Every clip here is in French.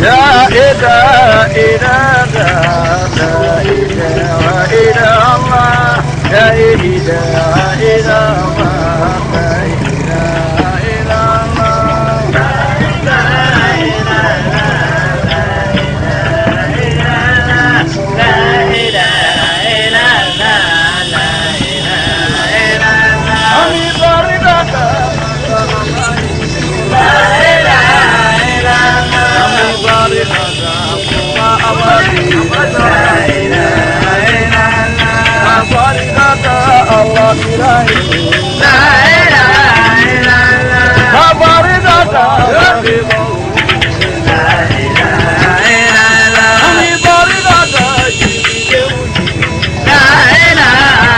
La ilaha illallah, la ilaha illallah, la ilaha illallah, la ilaha illallah, la ilaha illallah, la ilaha illallah, la ilaha illallah. Ami baridaka, la ilaha illallah. Ami baridaka, abadi, la ilaha illallah. Baridaka, Allah ilahi, la ilaha illallah. Baridaka, la ilaha illallah. Ami baridaka, la ilaha illallah.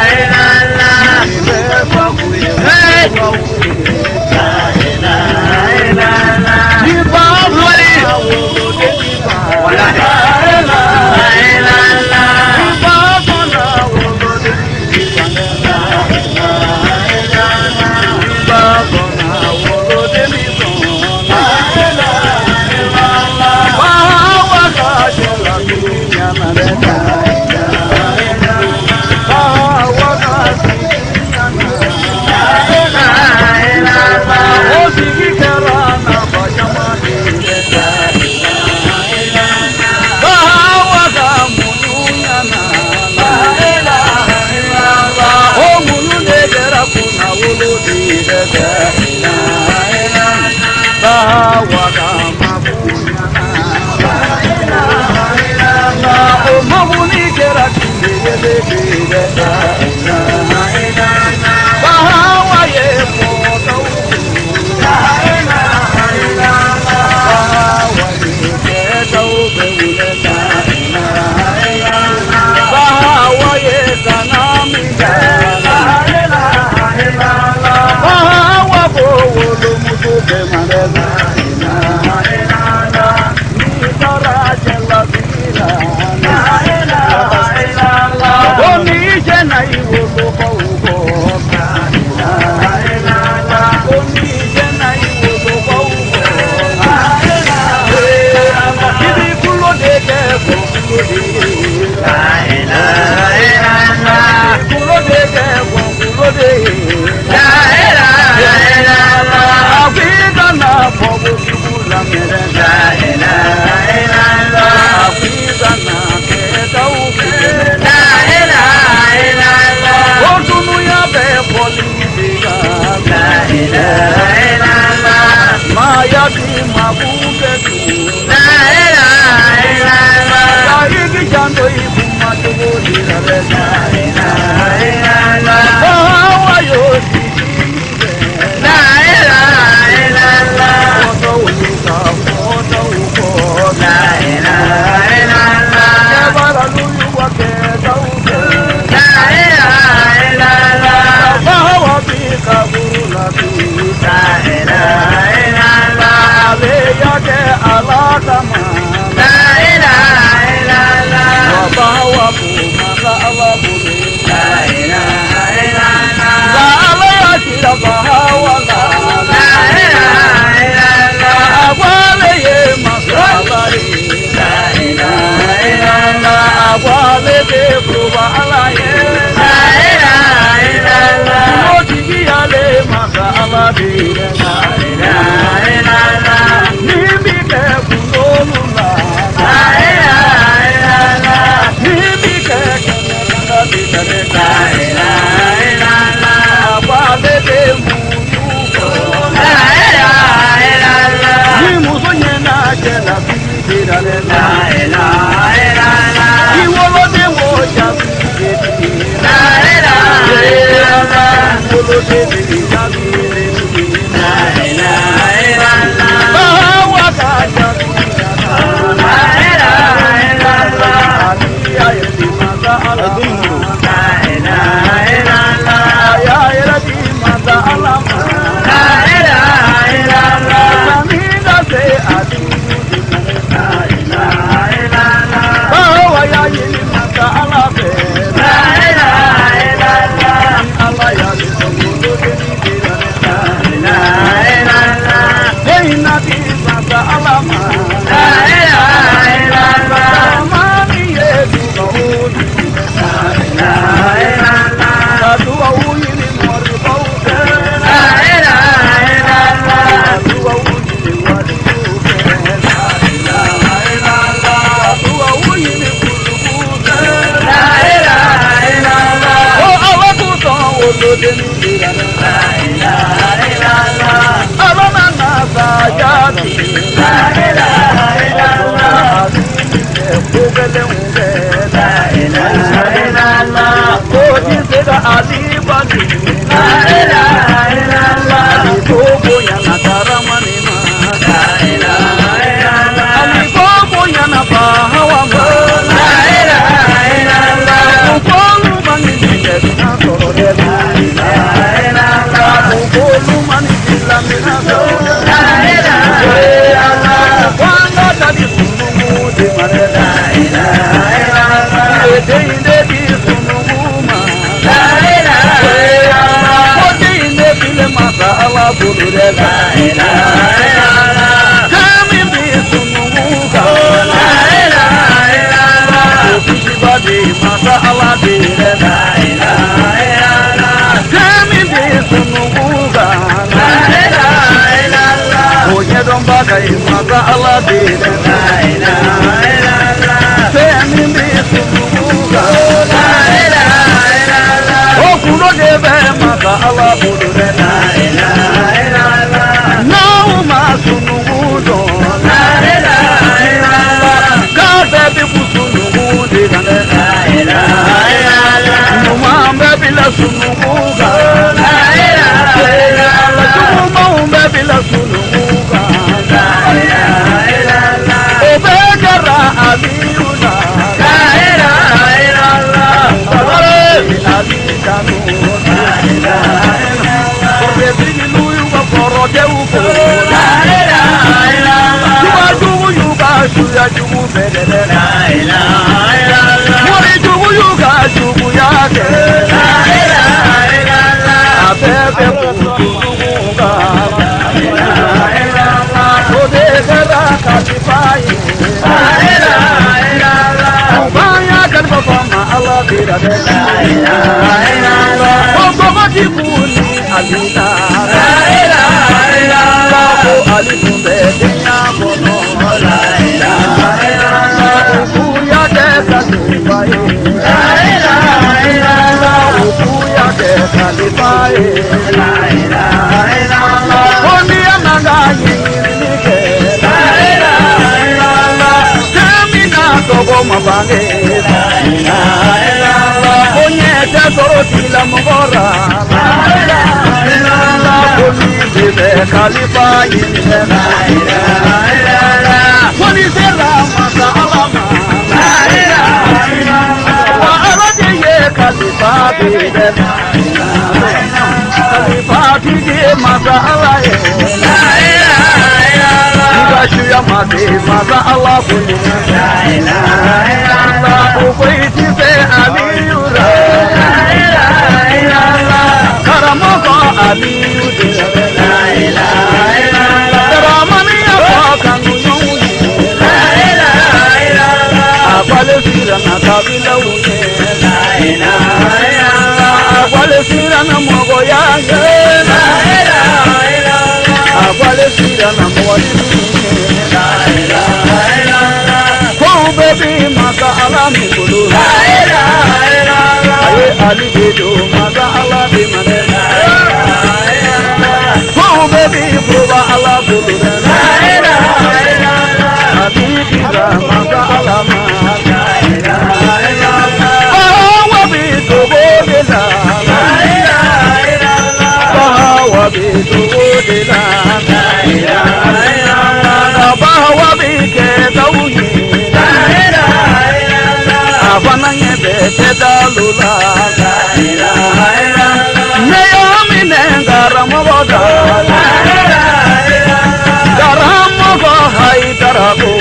Inde bisunuma la ilaha illallah Ode inde bile masa Allah bulure la ilaha illallah Kami bisunumuga la ilaha illallah Ofisi badi masa Allah dire la ilaha illallah Kami bisunumuga la ilaha illallah Oye don bagai masa Allah dire la ilaha illallah Kami bisunumuga la ilaha illallah Okuno debe masa Allah bulure la ilaha illallah Nauma sunumudo la ilaha illallah Kabe bi kusumude la ilaha illallah Numambe bila sunumuga la ilaha illallah Numambe bila sunumuga la ilaha illallah Obegara aliyuna la ilaha illallah Ali kanu la ilaha illallah Korbe luyu wa korode uko la ilaha illallah Jugu yuga shuya jugu bedele la ilaha illallah Mori jugu yuga jugu yake la ilaha illallah Abebe kutuga la ilaha illallah Ode gara katipai la ilaha illallah Baya kan bapa Allah tidak la ilaha illallah Bapa dikuni alina la ilaha illallah Alifun bedenya bono la ilaha illallah Uya deka tibai la ilaha illallah Uya deka tibai la ilaha illallah Oni ananga yinike la ilaha illallah Semina togo mabange la ilaha illallah Onye tesoro tila mugora la ilaha illallah Oni dibe khalifa yinike la ilaha illallah Oni sera masa alama la ilaha illallah Wa aradiye khalifa dibe la ilaha illallah Khalifa dibe masa Allah la ilaha illallah Ibashuya mati masa Allah bunyi la ilaha illallah Ubaiti se aliyura la ilaha illallah Karamoko aliyura la ilaha illallah Karamani apakangu nyungi la ilaha illallah Abale sirana kabila unye la ilaha illallah Abale sirana mogo yange la ilaha illallah Abale sirana mwalimu la ilaha illallah Baby, masa alami kulu la ilaha illallah Aye ali bedo masa alami mane la ilaha illallah Oh baby, proba ala kulu la ilaha illallah Abi kira masa alama la ilaha illallah Oh wabi tobo de la ilaha illallah Oh wabi tobo de la ilaha illallah Oh wabi ke tawuni Afananye bete dalula la ilaha illallah Naomi nengara mogoda la ilaha illallah Garamogo haidarago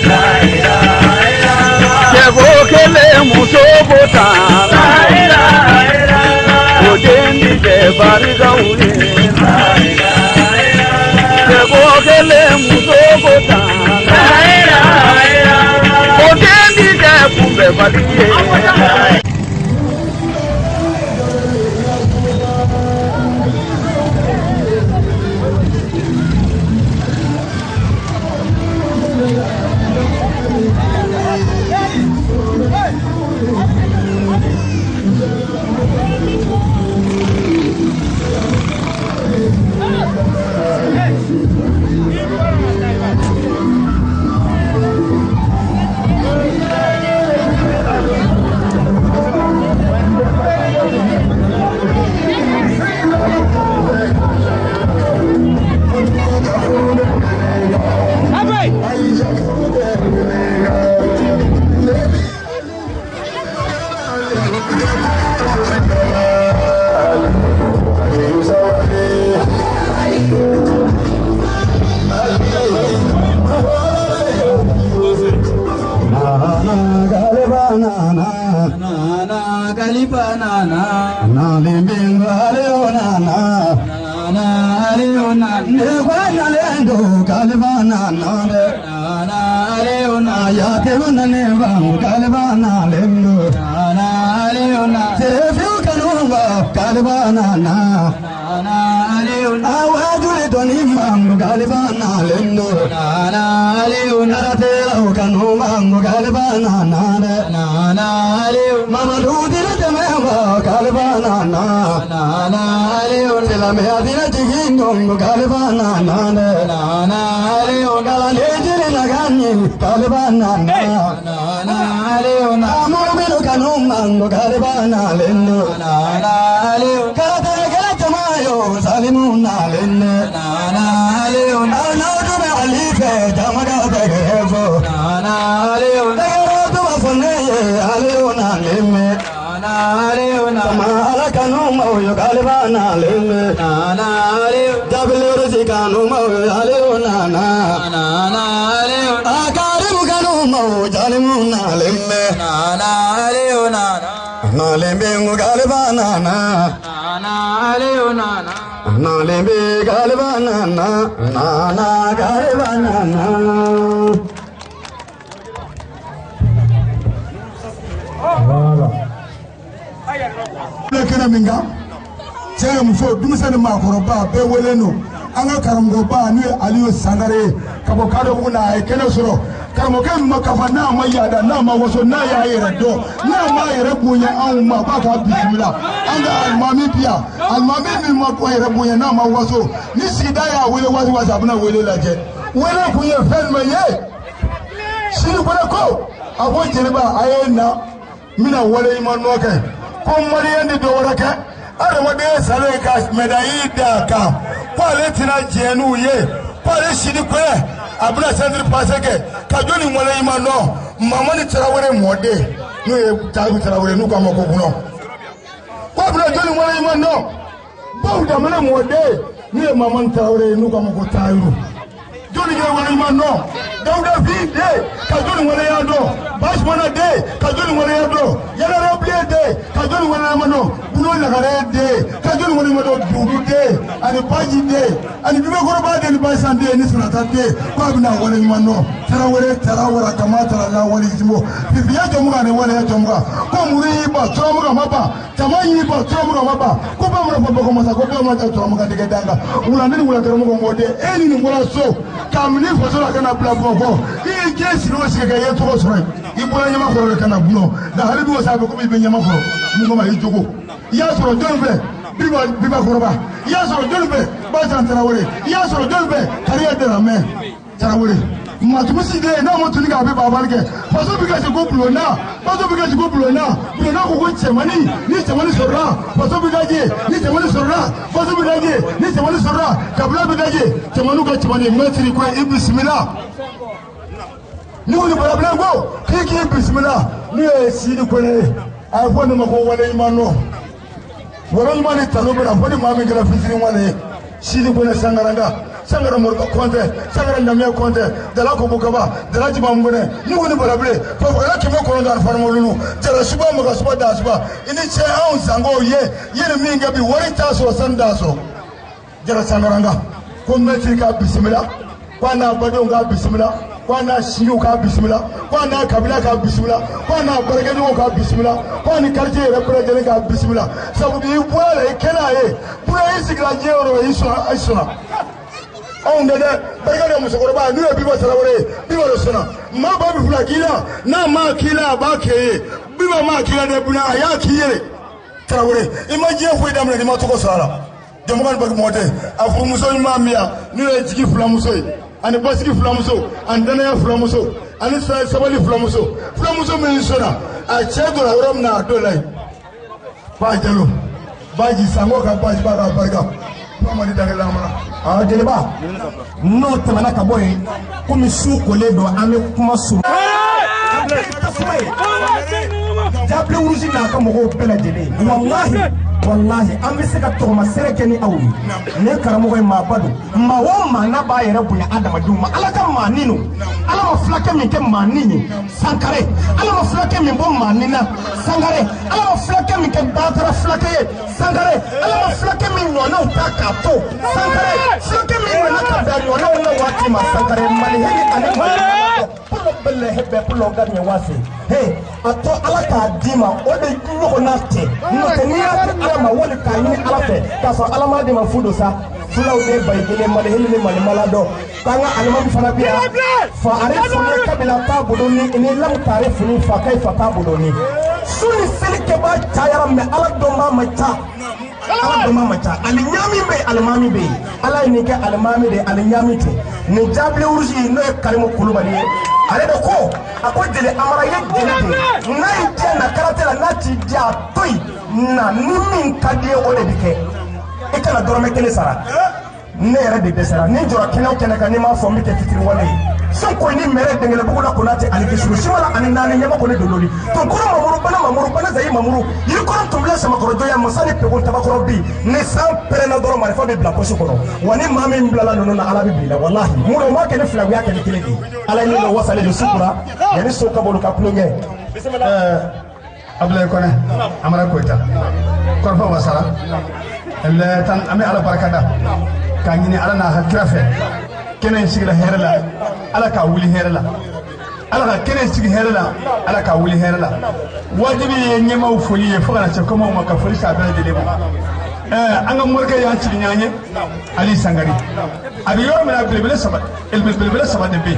la ilaha illallah Jego kele musobota la ilaha illallah Odendi de bariga uli la ilaha illallah Jego kele musobota la ilaha illallah Odendi de kumbe baliye Kalibanana, Nalimbingalionana, Nana, Nevanalendo, Kalibanana, Leona, Ayakevaneva, Kalibana Lendo, Leona, Tefu Kanuva, Kalibanana, Leona, Awadulitonimam, Kalibana Lendo, Leona, Teo Kanumam, Kalibana, Leona, Mama Dudimeva, Kalibana, Leona, La Meadina Jigindom, Kalibana, Leona, Nagani, Kalibana, Leona, Amobilu Kanumam, Kalibana Lendo, Leona, Kalatamayo, Salimuna Lende, Leona, Another Alife, Tamaga Begevo, Leona, Aleona Leme, Leona, Malakanuma, Kalibana Leme, W. Kanuma, Aleona, Leona, Akarimu Kanuma, Jalimuna Leme, Leona, Nalembe Kalibana, Leona, Nalembe Kalibana, Nana Kalibana. Lekena minga chere mfo dumisani makoroba be weleno anga karamgoba ni Aliyu Sangare kabokado una ekene soro karamoke makafa na mayada na mawaso na ya yere do na ma yere bunya an ma ba ka bismillah anga almami pia almami mi ma ko yere bunya na mawaso ni sida ya wele wazi wazi abuna wele laje wele bunya fen maye shiri bana ko abo jereba ayena mina wale imanoke ko mariyendi do waraka ara wade sare ka medayi da ka kwale tina jenu ye kwale shidi kwe abuna sandri paseke ka joni wale imano mama ni Traoré mode no ye tagu Traoré nu ka mako buno ko abuna joni wale imano bo da mana mode ni mama ni Traoré nu ka mako tayu joni ye wale imano Dauda vide ka joni wale yado Bashmana de ka joni wale yado yana roble de ka joni wale imano buno la gare de ka joni wale imano dudu de ani baji de ani bibe goroba de ni basan de ni sunata de ko abuna wale imano Traoré kama tara wale jimo bibiya jomuga ne wale jomuga ko muri ba jomuga maba tamanyi ba jomuga maba ko ba mura baba ko masa ko ba mata jomuga de danga wala ni wala jomuga ngode eni ni wala so kamni foso la kana bla boko i kesi no sike ye to so i bola nyama ko kana buno da halibi wo sabe ko bi nyama ko mu ma yi jogo ya so jonbe biba koroba ya so jonbe ba tan Traoré ya so jonbe kariya de la main Traoré matusi de na mo tuni ga be baba ke faso bi ga se go blona faso bi ga se go blona ko go chemani ni chemani sorra faso bi ga je ni chemani sorra faso bi ga je ni chemani sorra kabla bi ga je chemanu ga chemani metri ko bismillah ni woni problem go ki bismillah ni e sidi ko ne ay fo ne mako wala imano wala imani tanobra fo ni mami ga fitri wala sidi ko ne sangara morga konte sangara ndamya konte dala ko bukaba dala jiba mbone ni woni barable ko ko la kimo ko ndar farmo lulu dala suba maga suba da suba ini che an sango ye mi ngabi wari taso sandaso dala sangaranga ko meti ka bismillah kwana bado ga bismillah kwana shiyu ka bismillah kwana kabila ka bismillah kwana bargado ka bismillah kwani karje rabra jere ka bismillah sabu bi wala kenaye pura isigla jero isuna on de bargado musokoroba ni bi ba Traoré bi ba sona ma ba bi fula kila na ma kila ba ke bi ba ma kila de buna ya kiye Traoré imagine fo idam ni ma to ko sala demogal ba mote afu muso ma miya ni e jigi fula muso ani basiki fula muso an danaya fula muso ani sabali fula muso min sona a chedo la rom na do lai ba jalo ba ji sango ka ba ba ka barga mama ni dagala mara Jeliba no temana kaboy komi su koledo ame kuma su tasuma ye jable wurusi n'a ka mɔgɔw bɛɛ lajɛlen wallahi an bɛ se ka tɔgɔma sɛnɛ kɛ ni aw ye ne karamɔgɔ ye maaba don maa o maa n'a b'a yɛrɛ bonya adamadenw ma ala ka maani no ala ma fulakɛ min kɛ maani ye sankare ala ma fulakɛ min bɔ maani na sankare ala ma fulakɛ min kɛ baatara fulakɛ ye sankare ala ma fulakɛ min ɲɔgɔnnaw ta k'a to sankare fulakɛ min nana ka bila ɲɔgɔnnaw na waati ma sankare maliheli ani maliheli pulo bɛlɛ hebɛ pulo gaɲɛ waase a to ala k'a d'i ma o de ɲɔgɔnna tɛ n'o tɛ n'i y'a di ala ma wali k'a ɲini ala fɛ k'a sɔrɔ ala m'a di ma fu do sa fulaw de bayi kelen maliheli ni malimala dɔ k'an ka alimami fana bi yan fa ale funu kabila t'a bolo ni lamu taare fini fa kayi fa t'a bolo ni su ni seli kɛbaa cayara mɛ ala dɔnbaa ma ca ala dɔnbaa ma ca ali ɲaami bɛ yen alimami bɛ yen ala ye nin kɛ alimami de ye ali ɲaami tɛ nin jabile wurusi n'o ye karimu kulubali ye ale de ko a ko jeli amara ye jeli de n'a y'i diya na karate la n'a t'i diya a to yen na ni min ka di ye o de bɛ kɛ i kana dɔrɔmɛ kelen sara ne yɛrɛ de dɛsɛra ni jɔra kɛnɛ o kɛnɛ kan n'i m'a fɔ n bɛ kɛ fitiriwale ye Sonko ni mere dengele bugula konate alikisuru shimala aninani nyama kone dololi tonkoro mamuru bana zayi mamuru yikoro tumble sama korojo ya musani pekon tabakoro bi ne san perena doro marifa be bla poso kono wani mami mblala nono na ala bibila wallahi muro ma kene flagu ya kene kiledi ala ni no wasale de sukura yani soka bolu ka plonge Abdoulaye Koné Amara Koita korfa wasara elle tan ami ala barakada ka ñini ala na ha krafe kenen sigila herla ala ka wuli herla ala ka kenen sigi herla ala ka wuli herla wajibi ñemaw foli e fogana ci comme ma ka foli sa bela de leba anga morga ya ci ñañe ali sangari abi yo mena bilbele sabat el bilbele sabat de be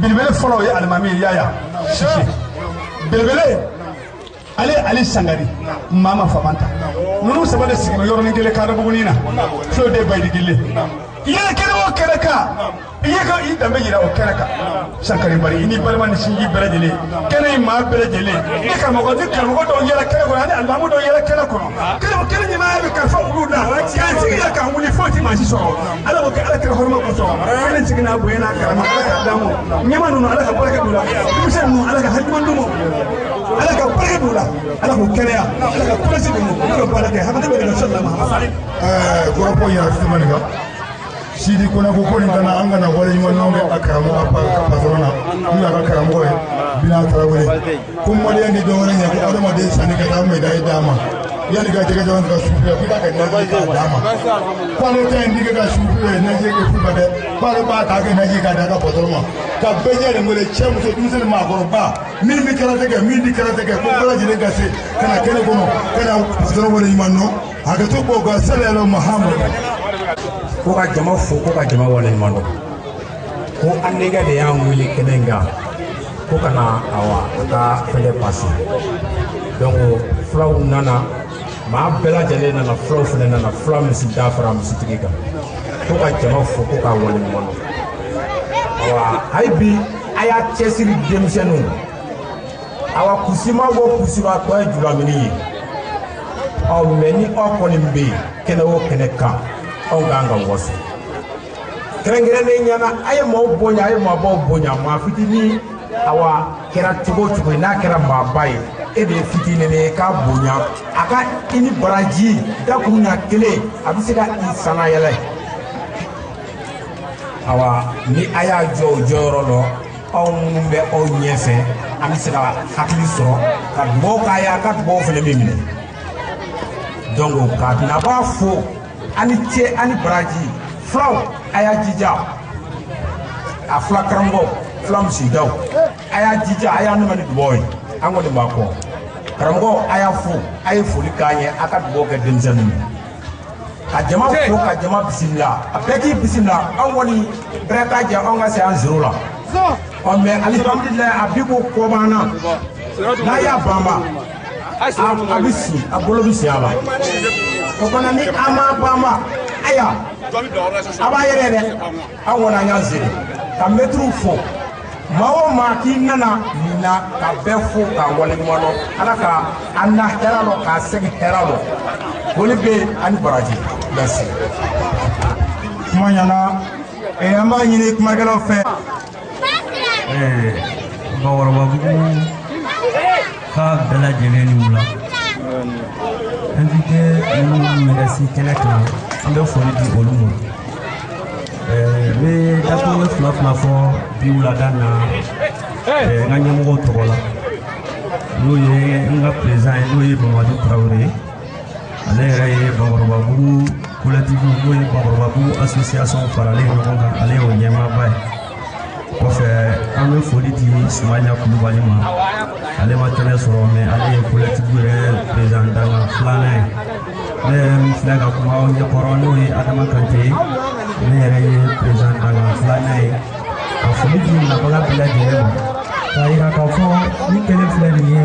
bilbele folo ya almami yaya shishi bilbele ali sangari mama famanta nunu sabade sigima yorni gele kada bugunina flo de baydi gille iya kere o kereka iya ka i dambe yira o kereka sankari bari ini balman sinji berejele kene ma berejele ni kama ko dikka ko do yela kere ko ani albamu do yela kere ko kere ni ma be ka fa uruda kan sigira kan wuli foti ma si so ala ko ala kere horma ko so kene sigina bo yana karama ala damu nyama nunu ala ka baraka dula musen nu ala ka hadman dumo ala ka baraka dula ala ko kere ya ala ka president ko baraka habata be sallallahu alaihi wasallam goro po ya simaniga Sidi kuna kukoni kana anga na wale nyuma nonge akaramu apa kapazona ni akaramu ye bina tarawele kumwali ndi dore nya ko adama de sani ka tamu da dama yani ga tege jwan ka sufu ko ka na ka dama kwalo ta ndi ga sufu na je ke fuba de kwalo ba ta ga na je ka da ka pozoma ka beje de ngole chemu so dumse ma ko ba min mi kala tege min di kala tege ko bala jine ga se kana kene kono kana pozona wale nyuma no aga to ko ga sallallahu muhammad ko ka jama fo ko ka jama wale mando ko anega de yan wili kenenga ko kana awa ka fele passi donc flaw nana ma bela jale nana flaw fele nana flaw mi sida fara mi sitika ko ka jama fo ko ka wale mando awa haibi aya chesiri demsenu awa kusima go kusima ko jula mini o meni o ko limbe kene o kene ka onganga wosi krengere ne nyana ay mo bonya ay mo bo bonya ma fitini awa kera tugo na kera ma baye e de fitini ne ka bonya aka ini baraji da kunya kele abisika isana yele awa ni aya joro lo on be o nyefe abisika hakli so ka bo ka ya ka bo fele mimine dongo ka na ba fo ani che ani baraji flaw aya jija a fla karambo flam si daw aya jija aya no mani boy ango de bako karambo aya fu ay fuli kanye akat bo ga denzen ka jama ko ka jama bismillah apeki bismillah angoni breka ja onga se an zero la on me alhamdulillah abibo ko bana na ya bamba abisi abolo bisi ala o kana ni ama bamba aya aba yere awona nyaze ka metru fo mawo ma ki nana na ka befo ka wale mono ala ka anna heralo ka seg heralo woni be ani baraji merci moyana e amba nyine kuma galo fe bawara Bakorobabugu ka bɛɛ lajɛlen ni wula invité minnu yɛrɛ si kɛnɛ kan an bɛ foli di olu ma n bɛ dakuruɲɛ fila fila fɔ bi wulada na n ka ɲɛmɔgɔw tɔgɔ la n'o ye n ka président ye n'o ye Mamadu Tarawele ye ale yɛrɛ ye Bakorobabugu collectif n'o ye Bakorobabugu association faralen ɲɔgɔn kan ale y'o ɲɛmaaba ye kɔfɛ an bɛ foli di Sumaya Kulubali ma ale ma kɛnɛ sɔrɔ mais ale ye collectif yɛrɛ président danga filanan ye ne yɛrɛ min filɛ ka kuma aw ɲɛkɔrɔ n'o ye Adama Kante ye ne yɛrɛ ye président danga filanan ye ka foli di nabaga bɛɛ lajɛlen ma k'a yira k'a fɔ ni kɛnɛ filɛ nin ye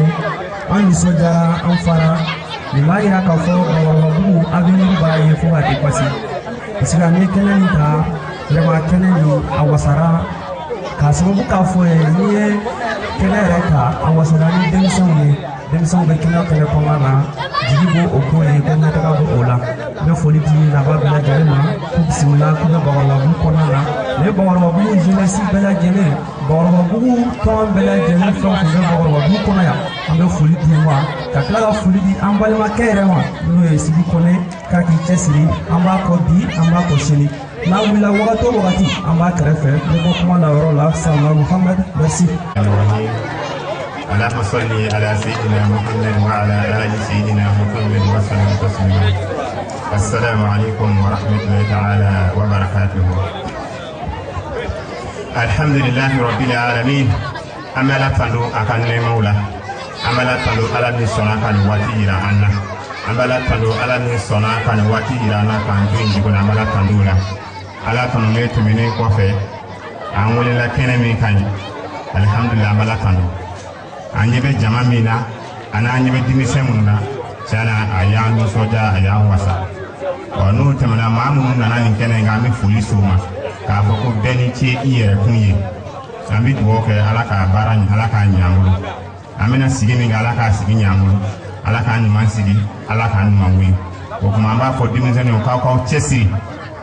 an nisɔndiyara an fara nin b'a yira k'a fɔ Bakorobabugu avenir b'a ye fo ka dépasser parce que an ye kɛnɛ min ta vraiment kɛnɛ nin a wasara k'a sababu k'a fɔ ye n'i ye kɛnɛ yɛrɛ ta a wasara ni denmisɛnw ye denmisɛnw bɛ kɛnɛ kɔnɔna na jigi b'o o ko ye ko ɲɛtaga b'o o la n bɛ foli di nafa bɛɛ lajɛlen ma k'u bisimila k'u bɛ Bakorobabugu kɔnɔna na nin ye Bakorobabugu jeunesse bɛɛ lajɛlen Bakorobabugu tɔn bɛɛ lajɛlen fɛn o fɛn bɛ Bakorobabugu kɔnɔ yan an bɛ foli di wa ka tila ka foli di an balimakɛ yɛrɛ ma n'o ye Sidi Kɔnɛ k'a k'i cɛsiri an b'a kɔ bi an b'a kɔ sini n'a wulila wagati o wagati an b'a kɛrɛfɛ ne bɔ kuma na yɔrɔ la Sama Muhammad merci. اللهم صل على سيدنا محمد وعلى آل سيدنا محمد وسلم تسليما. السلام عليكم ورحمة الله تعالى وبركاته. الحمد لله رب العالمين. أملا تلو أكن مولا أملا تلو على نسونا كان واتيرا أنا أملا تلو على نسونا كان واتيرا أنا كان جين جبنا أملا تلولا على تنميت مني كوفي أقول لك كنا من كان الحمد لله أملا تلو anye be jama mina ana anye be dimise munna sana aya no soja aya wasa onu temana mamu nana ni kene ngami fuli suma ka foko beni chi iyere kunye ambi duoke alaka barani alaka nyamulu amena sigi mi alaka sigi nyamulu alaka nyman sigi alaka nymanwi ko kuma ba fo dimise ne ka ko chesi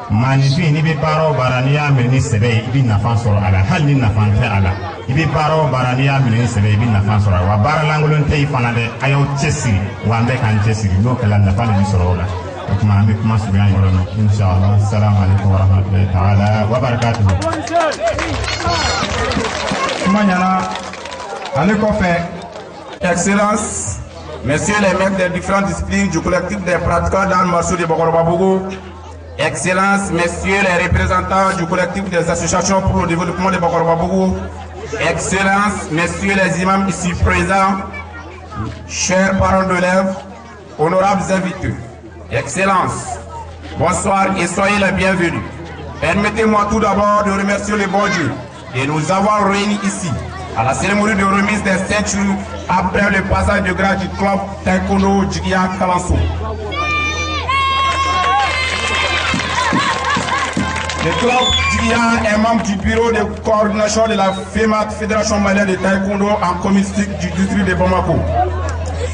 manifi ni be baro barani ya me ni sebe ibi nafan soro ala hal ni nafan te ala ibi baro barani ya me ni sebe ibi nafan soro wa bara langolon te ifana de ayo chesi wa mbe kan chesi no kala nafan ni soro la kuma ambe kuma subian yoro no inshallah assalamu alaikum wa rahmatullahi ta'ala wa barakatuh Manyana allez qu'on fait excellence messieurs les maîtres des différentes disciplines du collectif des pratiquants dans le marché de Bakorobabugu. Excellences, messieurs les représentants du collectif des associations pour le développement de Bakorobabugu, Excellences, messieurs les imams ici présents, chers parents d'élèves, honorables invités, Excellences, bonsoir et soyez les bienvenus. Permettez-moi tout d'abord de remercier le bon Dieu de nous avoir réunis ici à la cérémonie de remise des ceintures après le passage de grade du club Taekwondo Djigia Kalanso. Le club Djigia est membre du bureau de coordination de la FEMAT, Fédération Malienne de Taekwondo en communiste du district de Bamako.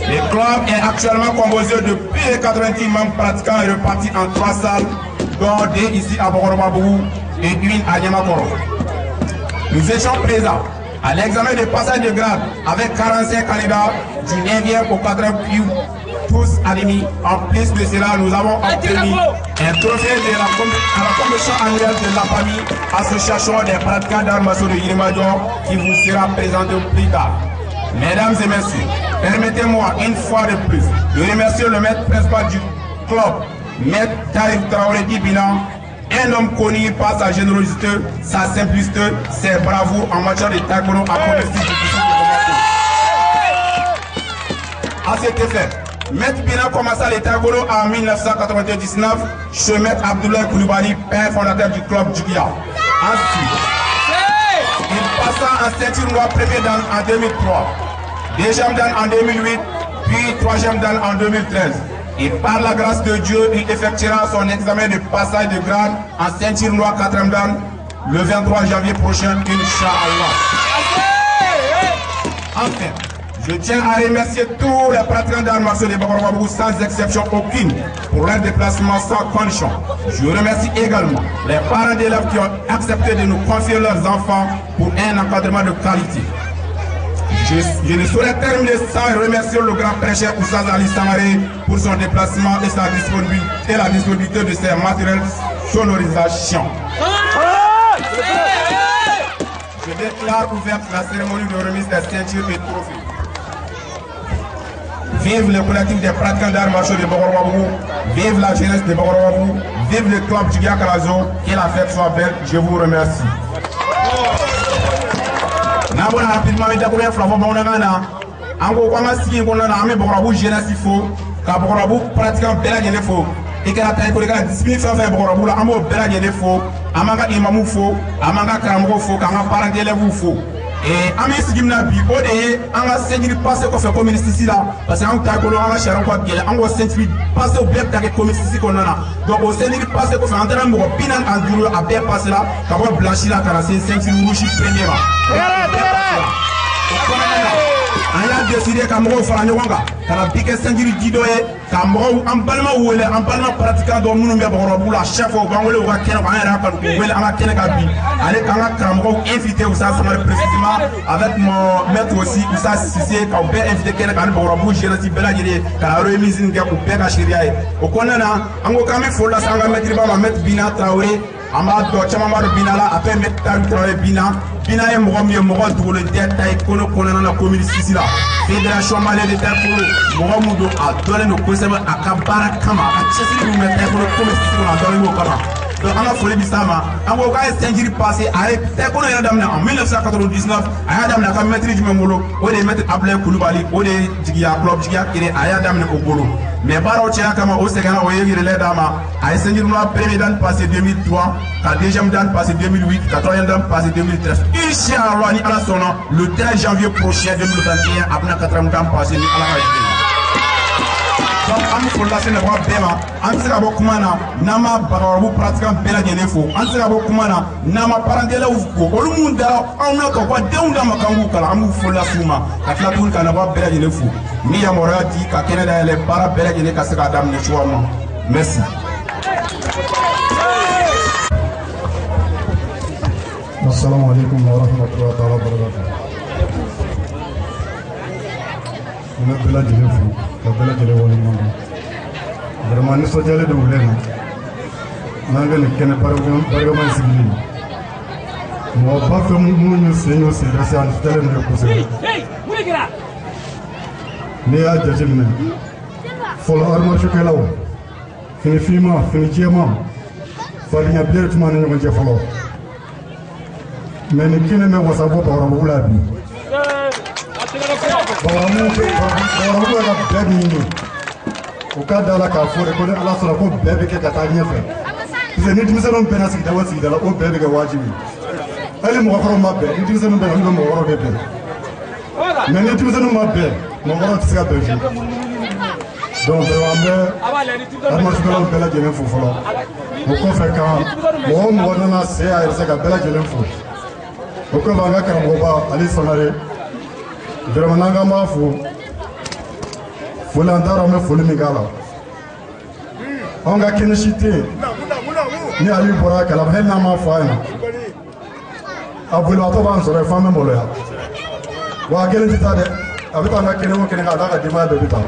Le club est actuellement composé de plus de 90 membres pratiquants et repartis en 3 salles, dont 2 ici à Bakorobabugu et 1 à Niamakoro. Nous étions présents à l'examen de passage de grade avec 45 candidats du 9e au 4e puis tous admis. En plus de cela, nous avons obtenu un trophée à la commission annuelle de la famille association des pratiquants d'arts martiaux de Yirimadion qui vous sera présenté plus tard. Mesdames et messieurs, permettez-moi une fois de plus de remercier le maître principal du club, Maître Taïf Traoré Bilan, un homme connu par sa générosité, sa simplicité, ses bravoures en matière de taekwondo à communiste du district de Bamako. À cet effet, Maître Bina commença le taekwondo en 1999 chez Maître Abdoulaye Koulibaly, père fondateur du club Djigia. Ensuite, il passa en ceinture noire premier dan en 2003, deuxième dan en 2008, puis troisième dan en 2013. Et par la grâce de Dieu, il effectuera son examen de passage de grade en ceinture noire 4e dan le 23 janvier prochain, Inch'Allah. Enfin, je tiens à remercier tous les pratiquants d'arts martiaux de Bakorobabugu sans exception aucune pour leur déplacement sans condition. Je remercie également les parents d'élèves qui ont accepté de nous confier leurs enfants pour un encadrement de qualité. Je ne saurais terminer sans remercier le grand prêcheur Oussaz Ali Sangaré pour son déplacement et la disponibilité de ses matériels sonorisation. Je déclare ouverte la cérémonie de remise des ceintures et trophées. Vive le collectif des pratiquants d'arts martiaux de Bogorwabou, vive la jeunesse de Bogorwabou, vive le club Djigia Kalazo, que la fête soit belle, je vous remercie. Nabona rapidement avec Flavon Bonagana, Ango Kwamasi Bonana, Ame Bogorwabou jeunesse il faut, car Bogorwabou pratiquant Bella Genefo, et que la taille pour les gars discipline fait Bogorwabou, la Amo Bella Genefo, Amanga Imamou fo, Amanga Karamgo fo, Kanga parent d'élèves fo. Et Ami Sigimna bi o de an ka sentiri passé kɔfɛ communiste ici là parce que an ta bolo an ka sariya ko gɛlɛ an ko sentiri passé o bɛɛ ta kɛ communiste ici kɔnɔna na donc o sentiri passé kɔfɛ an taara mɔgɔ 45 a bɛɛ passé la ka bɔ blanchi la ka na se sentiri rouge premier ma an y'a décidé ka mɔgɔw fara ɲɔgɔn kan ka na bi kɛ sentiri di dɔ ye ka mɔgɔw an balimaw wele an balima pratiquant dɔ minnu bɛ Bɔgɔrɔbu la chaque fois u b'an wele u ka kɛnɛ kan an yɛrɛ y'a kanu k'u wele an ka kɛnɛ kan bi ale k'an ka karamɔgɔw invité Oussa Sangaré précisément avec mon maître aussi Oussa Cissé k'aw bɛɛ invité kɛnɛ kan ani Bɔgɔrɔbu jeunesse bɛɛ lajɛlen ka na remise kɛ k'u bɛɛ ka sariya ye o kɔnɔna na an ko k'an bɛ foli lase an ka maître ba ma maître Bina Traoré an b'a dɔn caman b'a dɔn Bina la après maître Traoré Bina ye mɔgɔ min ye mɔgɔ dogolen tɛ taekwondo kɔnɔna na commune 6 la fédération malienne de taekwondo mɔgɔ min don a dɔnnen don kosɛbɛ a ka baara kama a ka cɛsiri min bɛ taekwondo commune 6 kɔnɔ a dɔnnen don o kama donc an ka foli bi s'a ma an ko k'a ye ceinture passé a ye taekwondo yɛrɛ daminɛ en 1999 a y'a daminɛ a ka maître jumɛn bolo o de ye maître Ablaye Kulubali o de ye jigiya club jigiya kelen a y'a daminɛ o bolo mais baaraw cɛya kama o sɛgɛnna o ye relais d'a ma a ye ceinture noire premier dan passé 2003 ka deuxième dan passé 2008 ka troisième dan passé 2013 inchallah ni ala sɔnna le 13 janvier prochain 2021 a bɛna 4e dan passé ni ala ka jigin donc an bɛ foli lase nafa bɛɛ ma an tɛ se ka bɔ kuma na n'an ma Bɔgɔrɔbu pratiquant bɛɛ lajɛlen fo an tɛ se ka bɔ kuma na n'an ma parents d'élèves fo olu minnu dara anw na ka u ka denw d'a ma k'an k'u kalan an b'u foli lase u ma ka tila tuguni ka nafa bɛɛ lajɛlen fo ni yamaruya di ka kɛnɛ dayɛlɛ baara bɛɛ lajɛlen ka se k'a daminɛ cogoya ma merci. Assalamu alaikum wa rahmatullahi wa barakatuh. N bɛ bɛɛ lajɛlen fo ka bɛɛ lajɛlen waleɲuman dɔn vraiment nisɔndiyalen don wulɛ na n'an ka nin kɛnɛ barikama sigili mɔgɔ ba fɛn minnu y'u sen y'o sen dɛsɛ ani tɛlɛ ninnu kosɛbɛ n'i y'a jateminɛ fɔlɔ arimasukɛlaw fini finman fini jɛman fadenya bilen tun b'an ni ɲɔgɔn cɛ fɔlɔ mais nin kɛnɛ bɛ wasa bɔ Bɔgɔrɔbu la bi Bɔgɔrɔbu bɛ ka bɛɛ min ɲini u ka da la k'a fɔ de ko ni ala sɔnna ko bɛɛ bɛ kɛ ka taa ɲɛfɛ parce que ni denmisɛnninw bɛnna sigida o sigida la o bɛɛ bɛ kɛ wajibi hali mɔgɔkɔrɔw ma bɛn ni denmisɛnninw bɛnna olu bɛ mɔgɔkɔrɔw de bɛn mais ni denmisɛnninw ma bɛn mɔgɔkɔrɔw tɛ se ka bɛn fiyewu donc vraiment an bɛ arimasukɛlaw bɛɛ lajɛlen fo fɔlɔ o kɔfɛ kan mɔgɔ o mɔgɔ nana se a yɛrɛ se ka bɛɛ lajɛlen fo o kɔfɛ an ka karamɔgɔba Ali Sangaré vraiment n'an k'an b'a fo foli an taara an bɛ foli min k'a la anw ka kɛnɛ si tɛ yen ni Ali bɔra a kalama hali n'an m'a fɔ a ɲɛna a bolibaatɔ b'an sɔrɔ yen f'an bɛ maloya wa a kelen tɛ taa dɛ a bɛ taa an ka kɛnɛ o kɛnɛ kan a n'a ka denbaya bɛɛ bɛ taa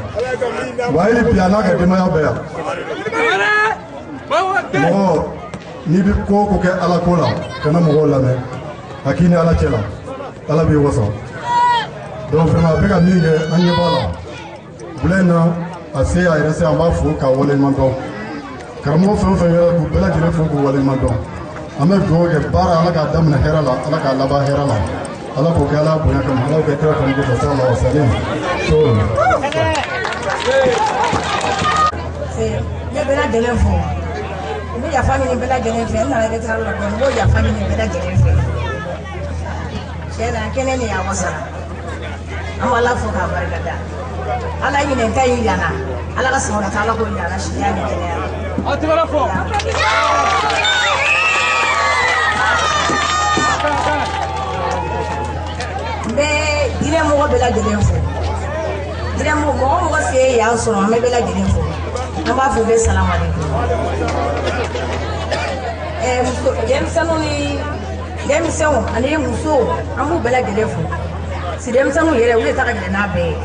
wa hali bi a n'a ka denbaya bɛɛ yan mɔgɔ n'i bɛ ko o ko kɛ ala ko la kana mɔgɔw lamɛn a k'i ni ala cɛ la ala b'i wasa donc vraiment a bɛ ka min kɛ an ɲɛ b'a la wulɛ in na a se a yɛrɛ se an b'a fo k'a waleɲuman dɔn karamɔgɔ fɛn o fɛn kɛra k'u bɛɛ lajɛlen fo k'u waleɲuman dɔn an bɛ dugawu kɛ baara ala k'a daminɛ hɛrɛ la ala k'a laban hɛrɛ la ala k'o kɛ ala bonya kama ala k'o kɛ kira kɔni kɔfɛ sala wa salim so ne bɛɛ lajɛlen fo n bɛ yafa ɲini bɛɛ lajɛlen fɛ n nana retraite la dɔɔnin n b'o yafa ɲini bɛɛ lajɛlen fɛ tiɲɛ na kɛnɛ nin y'a wasara an bɛ ala fo k'a barikada ala ɲinɛ ta in yana ala ka sɔrɔ ta ala k'o yana siya ni kɛnɛya a tɛgɛrɛ fɔ n bɛ diinɛ mɔgɔ bɛɛ lajɛlen fo diinɛ mɔgɔ o mɔgɔ se y'an sɔrɔ an bɛ bɛɛ lajɛlen fo an b'a fɔ bɛɛ salamu aleykum denmisɛnninw ni denmisɛnw ani musow an b'u bɛɛ lajɛlen fo si dem samu yere wule ta ka na be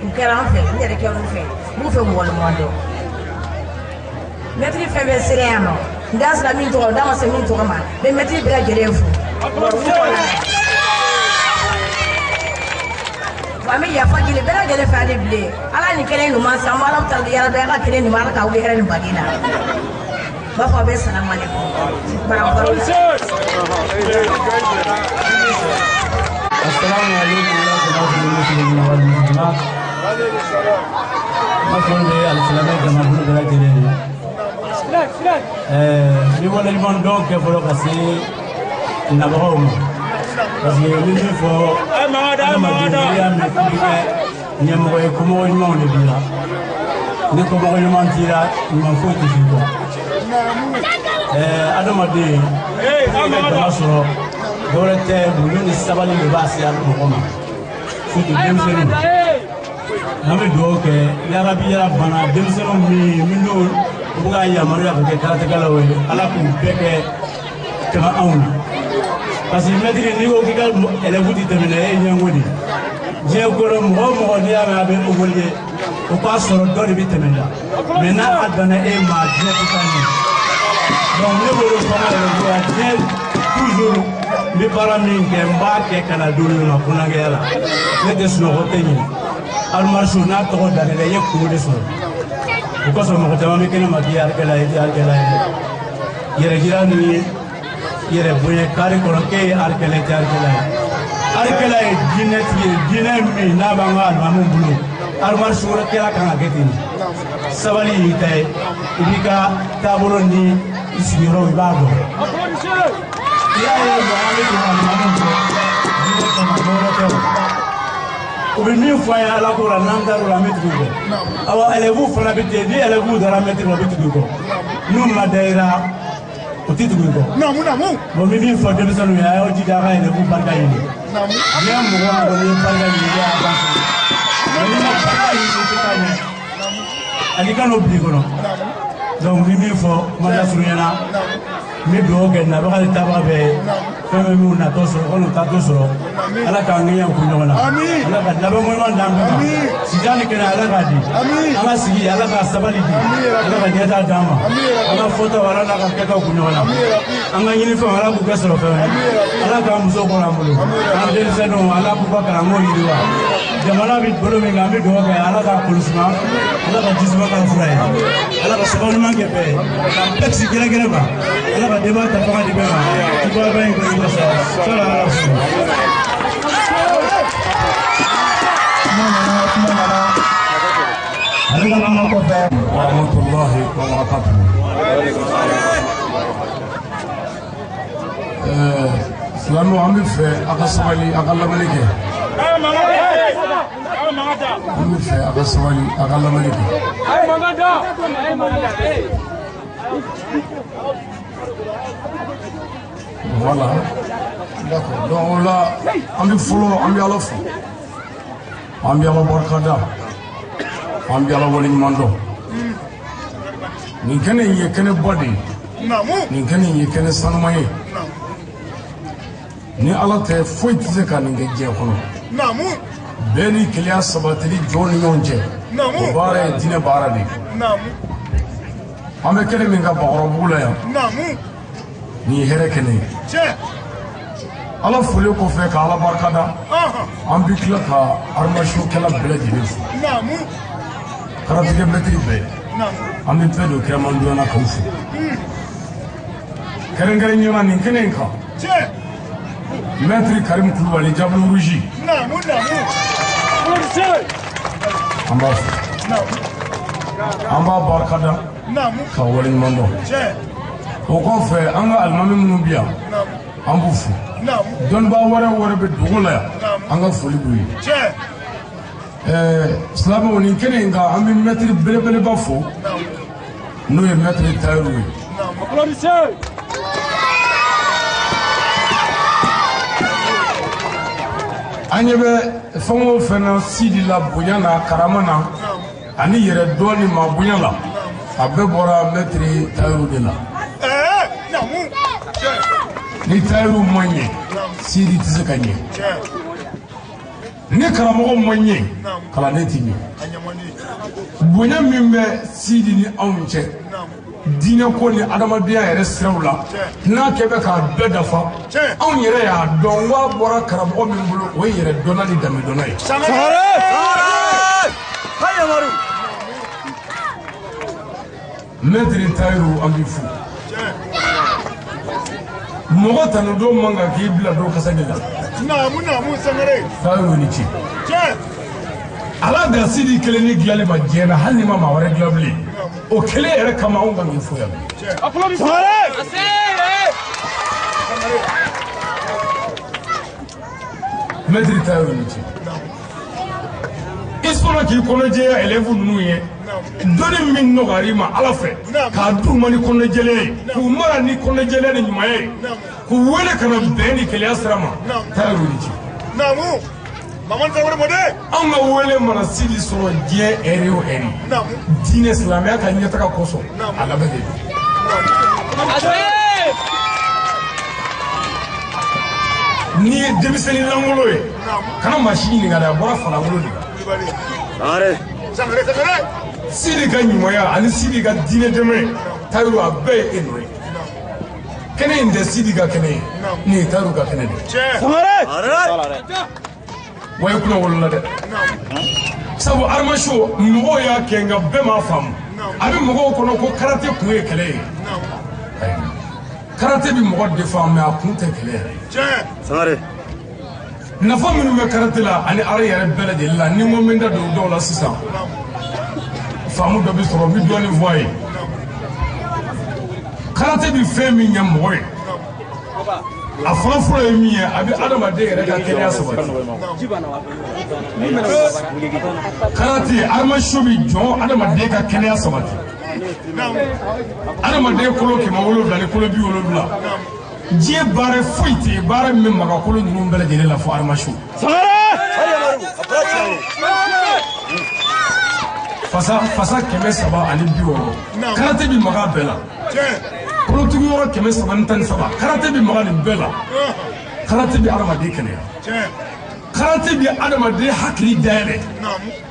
u kɛra an fɛ n yɛrɛ kɛra u fɛ b'u fɛ mɔgɔlumɔ dɔn mɛtiri fɛn bɛɛ sera yan nɔ n da sera min tɔgɔ da ma se min tɔgɔ ma bɛ mɛtiri bɛɛ lajɛlen fo wa an bɛ yafa ɲini bɛɛ lajɛlen fɛ hali bilen ala ni kelen ɲuman san ala ta yɛrɛ bɛɛ ka kelen ɲuman ala ka wuli hɛrɛ ni bagi la b'a fɔ a bɛ salamu aleykum barakɔrɔ la. Assalamu alaikum warahmatullahi wabarakatuh. Ma fonde al-salama kama bunu bela jere. Ni wala liman donc ke folo kasi na bawo. Parce que ni fo ya mi fike nyamo ko mo nyamo le bila. Ni ko mo nyamo tira ni man fo ti fiko. Adamade amada soro dole te bulu ni sabali le basi ya ko ma. Futu demsenu. Nami do ke ya rabbi ya rabbana demsenu mi no buga ya maru ya ke karate kala we ala ku beke kama auna. Parce que medri ni ko kikal ele buti temene e nyangodi. Je ko mo ni ya be o golje o pa soro do bi temena. Mena adana e ma je tutani. Donc ne volo fana le toujours mi para min ke mbake kana dulu na kunagela ne de suno hoteni al marshu na to dalele ye ku de so ko so mo tama mi kene magiyar kala yere girani yere boye kare ko ke ar kala jinnet mi na banga al mamu bulu al marshu ra kala kana getini sabali tay ibika tabolo ni isigiro ibado Ubini faya ala ko la nandaru la metugo awa elevu fana bite di elevu dara metugo la bitugo nu madaira otitugo namu bo mi bi fo de sanu ya o jiga ga elevu barka yini namu ya mo ko ni barka yini ya ba ni ma barka yini tikanya ali kan obligo no donc mi bi fo ma la sunyana mi do ke na ba ta ba be femme mi na to so ko ta to so ala ka ngiya ku nyona ala ka labo mo man dam si jani ke ala ka di ala sigi ala ka sabali di ala ka diata dama ala foto wala na ka ka ku nyona anga yini fa ala ku ka so fa ala ka muso ko na mulo an de se no ala ku ka ka mo yiri wa jamana bi bolo mi ngambi do ke ala ka kulusma ala ka jisma ka fura ala ka sabali man ke be taxi gele gele ba ala ka deba ta fa di be ma ti ba ba ko ni sa sala warahmatullahi wabarakatuh. Silamu an bɛ fɛ a ka sabali a ka lamɛnni kɛ. An bɛ fɛ a ka sabali a ka lamɛnni kɛ. Voilà. D'accord. Donc o la an bɛ fɔlɔ an bɛ Ala fo. An bɛ Ala barikada. An bɛ Ala waleɲuman dɔn. Nin kɛnɛ in ye kɛnɛba de ye. Nin kɛnɛ in ye kɛnɛ sanuma ye. Ni Ala tɛ foyi tɛ se ka nin kɛ diɲɛ kɔnɔ. Bɛɛ ni kelenya sabatili jɔn ni ɲɔgɔn cɛ. O baara ye diinɛ baara de ye. An bɛ kɛnɛ min ka Bakɔrɔbugu la yan. Nin ye hɛrɛ kɛnɛ ye. Ala foli kɔfɛ ka Ala barikada. An bɛ tila ka armasiyonkɛla bɛɛ lajɛlen fo. Karatigɛ mɛtiri bɛɛ. An bɛ bɛɛ don kiramandonya na k'aw fo. Kɛrɛnkɛrɛnnenya nin kɛnɛ in kan. Maître Karim Kulubali Diable Rouge. An b'a fo. An b'a barikada ka waleɲuman dɔn. O kɔfɛ an ka alimami minnu bɛ yan an b'u fo. Dɔnnibaa wɛrɛ bɛ dugu la yan an ka foli b'u ye. Silamɛw nin kɛnɛ in kan an bɛ mɛtiri belebeleba fo n'o ye mɛtiri Tayiru ye. An ɲɛ bɛ fɛn o fɛn na Sidi la bonya na karama na ani yɛrɛ dɔn ni maa bonya la a bɛɛ bɔra mɛtiri Tayiru de la. Ni Tayiru ma ɲɛ Sidi tɛ se ka ɲɛ. ne karamɔgɔ ma ɲɛ kalanden ti ɲɛ bonya min bɛ Sidi ni anw cɛ diinɛ ko ni adamadenya yɛrɛ siraw la n'a kɛ bɛ k'a bɛɛ dafa anw yɛrɛ y'a dɔn wa bɔra karamɔgɔ min bolo o ye yɛrɛ dɔnna ni danbe dɔnna ye Maître Tayiru an b'i fo mɔgɔ tanudon man kan k'i bila dɔ kasa de la Tayiru ni ce ala da Sidi kelen ni dilanli ma diɲɛ na hali ni ma maa wɛrɛ dilan bilen o kelen yɛrɛ kama anw kan k'i fo yan Maître Tayiru ni ce i sɔnna k'i kɔnɔjɛya élève ninnu ye dɔnni min nɔgɔyara i ma ala fɛ k'a d'u ma ni kɔnɔjɛlenya ye k'u mara ni kɔnɔjɛlenya ni ɲuman ye k'u wele ka na bɛn ni kelenya sira ma Tayiru ni ce anw ka wele mana Sidi sɔrɔ diɲɛ ɛri o ɛri diinɛ silamɛya ka ɲɛtaga kosɔn a labɛn de don n'i ye denmisɛnnin langolo ye kana maa si ɲininka dɛ a bɔra falangolo de kan Sidi ka ɲumanya ani Sidi ka diinɛ dɛmɛ Tayiru a bɛɛ ye e nɔ ye kɛnɛ in tɛ Sidi ka kɛnɛ ye nin ye Tayiru ka kɛnɛ de wa i kunna wolola dɛ sabu armasho mɔgɔw y'a kɛ nka bɛɛ m'a faamu a bɛ mɔgɔw kɔnɔ ko karate kun ye kɛlɛ ye karate bɛ mɔgɔ défend mais a kun tɛ kɛlɛ yɛrɛ nafa minnu bɛ karate la ani ala yɛrɛ bɛɛ lajɛlen la ni n ko min da don dɔw la sisan faamu dɔ bɛ sɔrɔ n bɛ dɔɔnin fɔ a ye karate bɛ fɛn min ɲɛ mɔgɔ ye a fɔlɔ fɔlɔ ye min ye a bɛ adamaden yɛrɛ ka kɛnɛya sabati karate armasho bɛ jɔ adamaden ka kɛnɛya sabati adamaden kolo 700 ni kolo 70 diɲɛ baara foyi tɛ yen baara min bɛ maga kolo ninnu bɛɛ lajɛlen la fo armasho fasa 350 karate bɛ maga bɛɛ la kolotugu yɔrɔ 317 karate bɛ maga nin bɛɛ la karate bɛ adamaden kɛnɛya karate bɛ adamaden hakili dayɛlɛ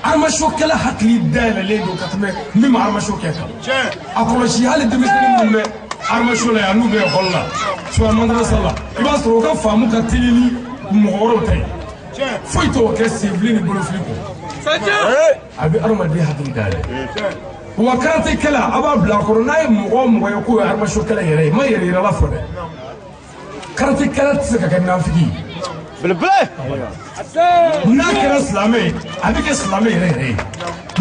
armasho kɛlɛ hakili dayɛlɛlen don ka tɛmɛ min ma armasho kɛ kan a kɔlɔsi hali denmisɛnnin minnu bɛ armasho la yan n'u bɛ ekɔli la suwa madarasa la i b'a sɔrɔ o ka faamu ka teli ni mɔgɔ wɛrɛw ta ye foyi t'o kɛ senfili ni bolofili kɔ a bɛ adamaden hakili dayɛlɛ wa karate kɛlɛ a b'a bila a kɔrɔ n'a ye mɔgɔ o mɔgɔ ye k'o ye armasho kɛlɛ yɛrɛ ye ma yɛrɛ yirala fɔ dɛ karate kɛlɛ tɛ se ka kɛ nafigi n'a kɛra silamɛ ye a bɛ kɛ silamɛ yɛrɛ yɛrɛ ye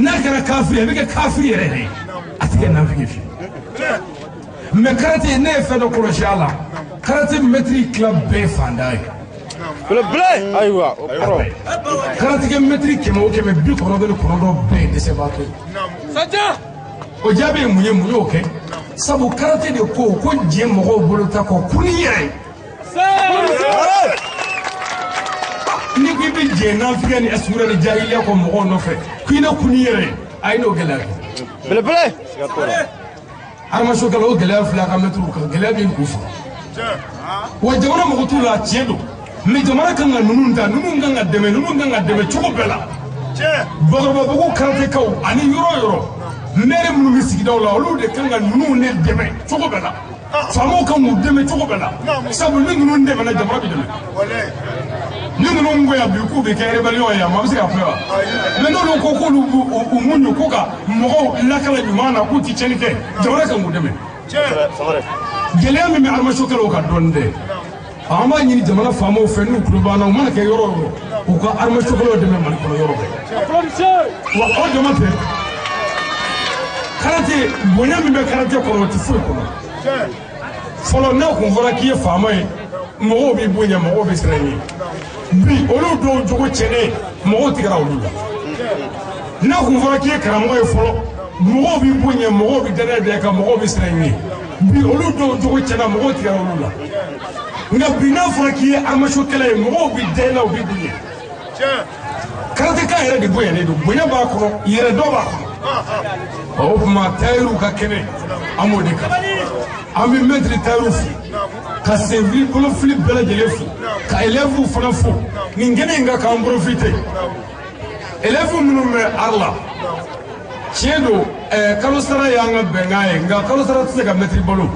n'a kɛra kafiri a bɛ kɛ kafiri yɛrɛ yɛrɛ ye a tɛ kɛ nafigi fiyewu mais karate ne ye fɛn dɔ kɔlɔsi a la karate mɛtiri tila bɛɛ ye fantan ye karatigɛ mɛtiri 100 o 100 99 bɛɛ ye dɛsɛbaatɔ ye o jaabi ye mun ye mun y'o kɛ sabu karate de ko diɲɛ mɔgɔw bolo ta kɔ kun ni yɛrɛ ye ni ko i bɛ diɲɛ nafigiya ni asura ni jahiliya kɔ mɔgɔw nɔfɛ ko i na kun ni yɛrɛ ye a ye n'o gɛlɛya kɛ armasho kɛla o gɛlɛya fila ka mɛtiriw kan gɛlɛya bɛ k'u faga wa jamana mɔgɔ t'u la tiɲɛ don mais jamana kan ka ninnu ta ninnu kan ka dɛmɛ cogo bɛɛ la bakɔrɔbabugu karatekaw ani yɔrɔ yɔrɔ maire minnu bɛ sigidaw la olu de kan ka ninnu ne dɛmɛ cogo bɛɛ la faamaw kan k'u dɛmɛ cogo bɛɛ la sabu ni ninnu dɛmɛna jamana bɛ dɛmɛ ni ninnu ko yan bi k'u bɛ kɛ rébellion ye yan maa bɛ se ka fɔ wa mais n'olu ko k'olu u muɲu ko ka mɔgɔw lakana ɲuman na k'u tɛ tiɲɛni kɛ jamana kan k'u dɛmɛ gɛlɛya min bɛ armasho kɛlaw ka dɔɔnin dɛ an b'a ɲini jamana faamaw fɛ n'u tulo b'an na u mana kɛ yɔrɔ o yɔrɔ u ka armasho kɛlaw dɛmɛ Mali kɔnɔ yɔrɔ bɛɛ wa o dama tɛ karate bonya min bɛ karate kɔnɔ o tɛ foyi kɔnɔ fɔlɔ n'a kun fɔra k'i ye faama ye mɔgɔw b'i bonya mɔgɔw bɛ siran i ɲɛ bi olu dɔw jogo cɛnnen mɔgɔw tigɛra olu la n'a kun fɔra k'i ye karamɔgɔ ye fɔlɔ mɔgɔw b'i bonya mɔgɔw bɛ danaya da i kan mɔgɔw bɛ siran i ɲɛ bi olu dɔw jogo cɛnna mɔgɔw tigɛra olu la nka bi n'a fɔra k'i ye armasho kɛlɛ ye mɔgɔw bɛ da i la u b'i bonya karateka yɛrɛ de bonyalen don bonya b'a kɔnɔ yɛrɛ dɔ b'a kɔnɔ o tuma Tayiru ka kɛnɛ an b'o de kan an bɛ mɛtiri Tayiru fo ka senfili bolofili bɛɛ lajɛlen fo ka élève fana fo nin gene nga ka profiter élève minnu bɛ arla tiɲɛ don kalo sara y'an ka bɛnkan ye nka kalo sara tɛ se ka mɛtiri balo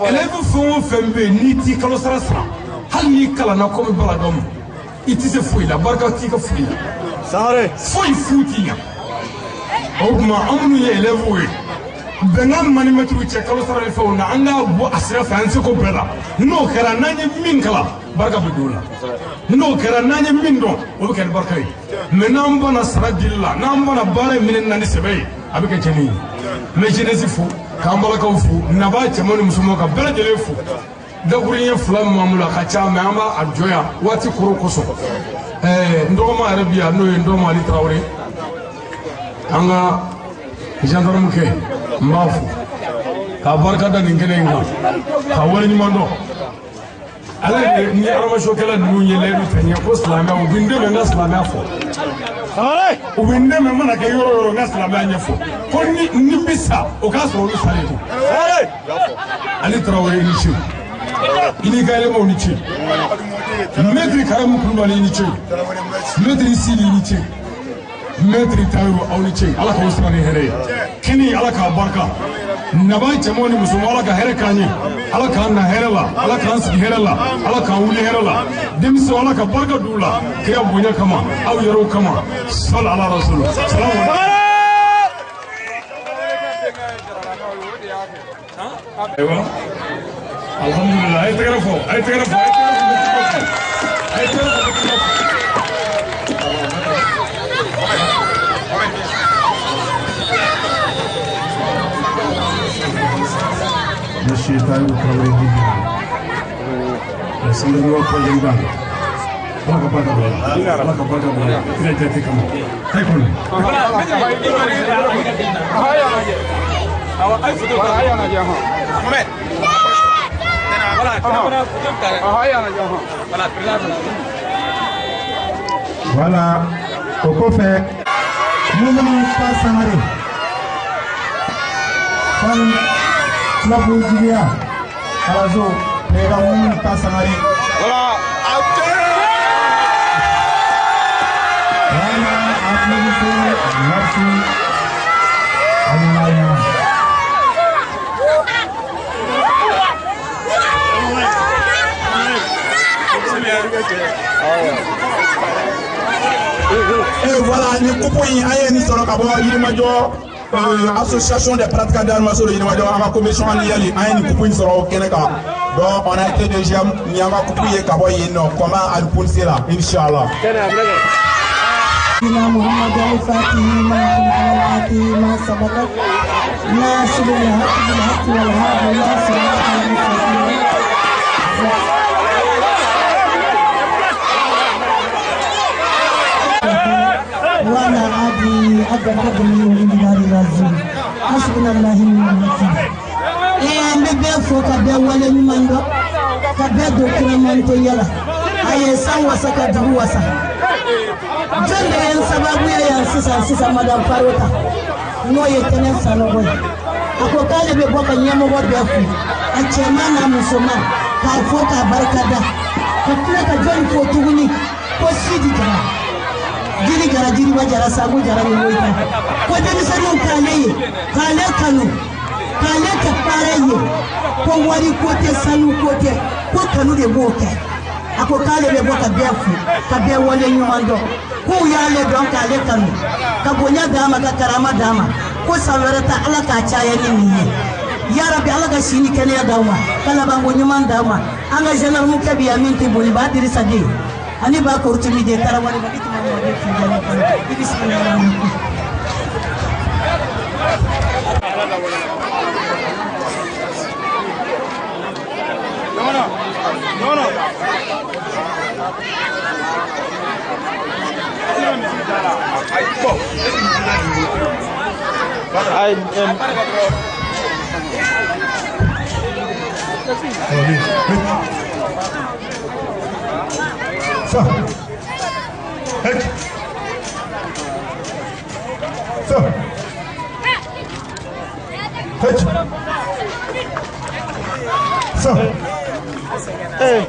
élève fɛn o fɛn bɛ yen n'i t'i kalo sara sara hali n'i kalanna komi baladamu i tɛ se foyi la barika t'i ka foyi la foyi fu t'i ɲa o tuma an minnu ye élève ye bɛnkan mani mɛtiriw cɛ kalo sara ni fɛnw na an k'a bɔ a sira fɛ an seko bɛɛ la n'o kɛra n'an ye min kalan barika bɛ don o la n'o kɛra n'an ye min dɔn o bɛ kɛ ni barika ye mɛ n'an banna sara dili la n'an banna baara in minɛ na ni sɛbɛ ye a bɛ kɛ cɛnni ye n bɛ jeunesse fo k'an balakaw fo naba cɛman ni musomanw ka bɛɛ lajɛlen fo dakuruɲɛ fila min b'an bolo a ka ca mɛ an b'a jɔ yan waati koro kosɔn n dɔgɔma yɛrɛ bi yan n'o ye n dɔgɔma Ali Tarawele an ka gendarme kɛ n b'a fo k'a barika da nin kɛnɛ in kan k'a wale ɲuman dɔn ale ni aramasokɛla ninnu ye layidu fɛ ɲɛ ko silamɛya u bɛ n dɛmɛ n ka silamɛya fɔ u bɛ n dɛmɛ mana kɛ yɔrɔ yɔrɔ n ka silamɛya ɲɛfɔ ko ni bɛ sa o k'a sɔrɔ olu salen don Ali Tarawele i ni ce i ni ka yɛlɛmaw ni ce maître Karamu Kulubali i ni ce maître Sidi i ni ce maître Tayiru aw ni ce ala k'aw sira ni hɛrɛ ye kini ala k'a barika naba cɛmanw ni musomanw ala ka hɛrɛ k'an ye ala k'an na hɛrɛ la ala k'an sigi hɛrɛ la ala k'an wuli hɛrɛ la denmisɛnw ala ka barika d'u la kira bonya kama aw yɛrɛw kama sali ala rasulu ayiwa alhamdulillah a ye tɛgɛrɛ fɔ a ye tɛgɛrɛ fɔ a ye tɛgɛrɛ fɔ Monsieur Taïwo Traoré le Sandro Koyenga ala ka barika don ala ka barika don kira jate kama tay kon voilà o kɔfɛ minnu ka Sangare Klabu Jibiya Alazo Pegamun ka Sangare voilà merci Allah et voilà ni coupe yi aye ni soro ka bo Yirimajɔ association des pratiquants d'arts martiaux de Yirimajɔ an ka commission annuelle an ye ni coupe in sɔrɔ kɛnɛ kan donc on a été deuxième ni an ka coupe ye ka bɔ yen nɔ comment Ali Polisi la inchallah محمد الفاتح ما خلق ما سبقت ناصر الحق بالحق والهادي الى صراط المستقيم وانا عادي اقدر قدمي ومدار الرازي حسبنا الله ونعم الوكيل بebe fo ka bɛ wale ɲuman dɔn ka bɛɛ don kiramanto yala a ye san wasa ka dugu wasa jɔn de ye n sababu ye yan sisan madame Farota n'o ye Tɛnɛ Sanogo ye a ko k'ale bɛ bɔ ka ɲɛmɔgɔ bɛɛ fo a cɛman n'a musoman k'a fo k'a barikada ka tila ka jɔn fo tuguni ko Sidi Jara Jiri Jara Jiriba Jara Sago Jara ni Woyita ko denmisɛnninw k'ale ye k'ale kanu k'ale kɛ baara ye ko wari ko tɛ sanu ko tɛ ko kanu de b'o kɛ a ko k'ale bɛ bɔ ka bɛɛ fo ka bɛɛ wale ɲuman dɔn k'u y'ale dɔn k'ale kanu ka bonya d'a ma ka karama d'a ma ko san wɛrɛ ta ala k'a caya ni nin ye yarabi ala ka si ni kɛnɛya d'aw ma ka labanko ɲuman d'aw ma an ka gendarme kɛ bi yan min tɛ boli ba Dirisa den ani ba Kortumi den Tarawele ba i tuma mɔden Tijani kɔnɔ i bisimila. No. I am. So. Hey.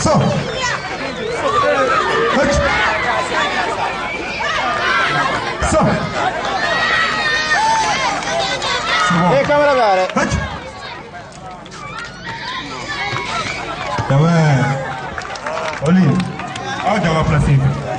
So. So. Camera Oli, how do you place it?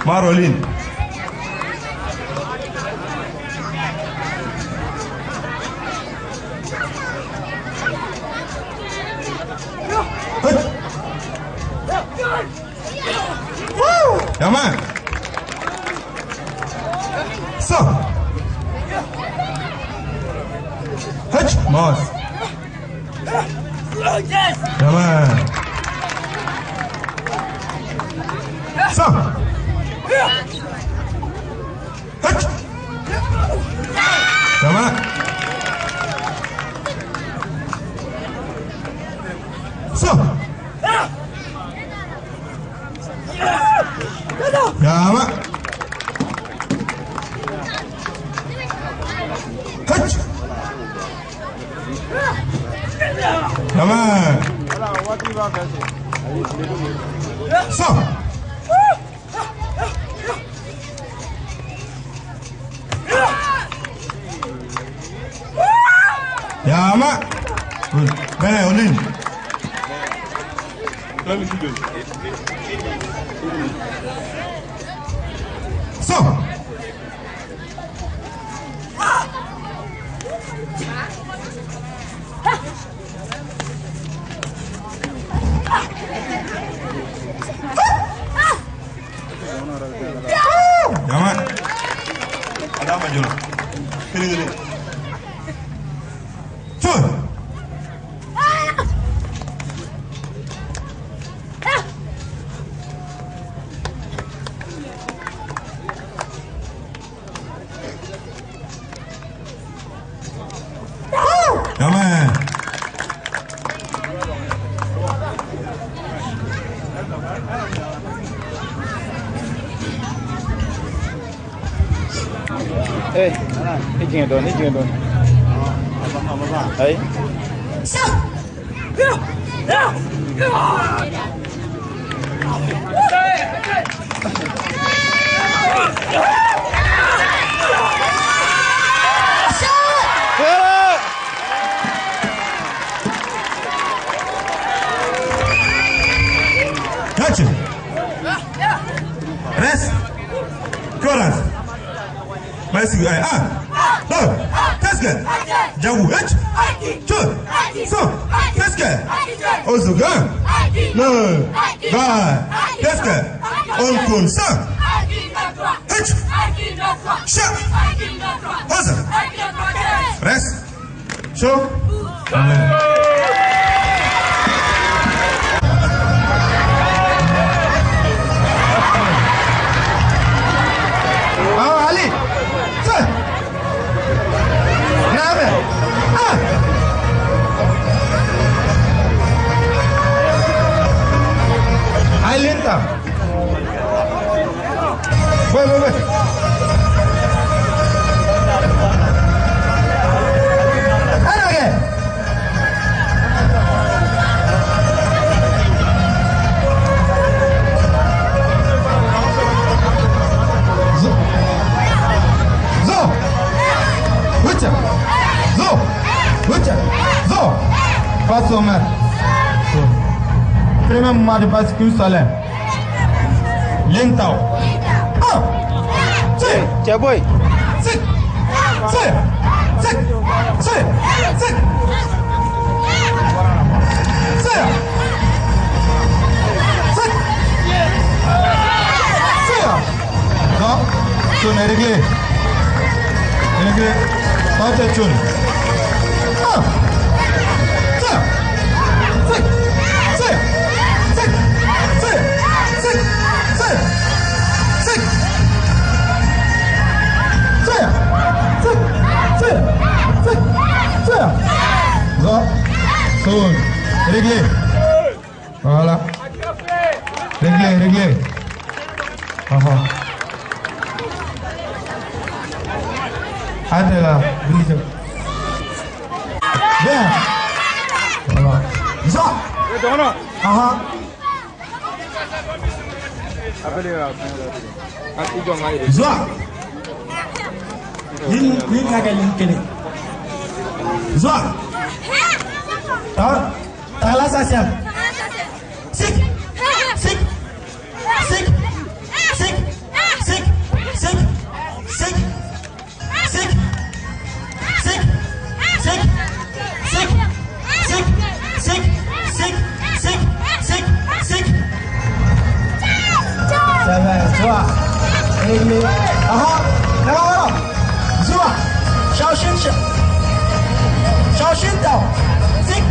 Marolin. Yaman. So. Hıç. Mouse. Yaman. So. Hıç. Yaman. So. Yaman. Hıç. Yaman. So. Yaman. Ben Olin. So. ma jolo kiri Feu. Amen. Eh, ni jinge don. Hey. Catch. Rest. Chorus. Merci. Non. Qu'est-ce que? Jaou. Qu'est-ce que? Ozuga. Non. Va. Qu'est-ce que? On compte ça. Chat. Oza. Reste. Chaud. Amen. Ali. Name. Ailinta. Wait. Face au maître. Premier moment de bascule solaire. Lentao. Tiens, boy. C'est. Non, tu n'es réglé. Pas de tune. Réglé. Voilà. Réglé. Allez là, brise. Bien. Voilà. Ça. Zoa. Ni kagalin kene. Zoa. Tala sasiam. Sik. Ça va, Zoa. Réglé. Là. Zoa. Shaoshin down. Sik.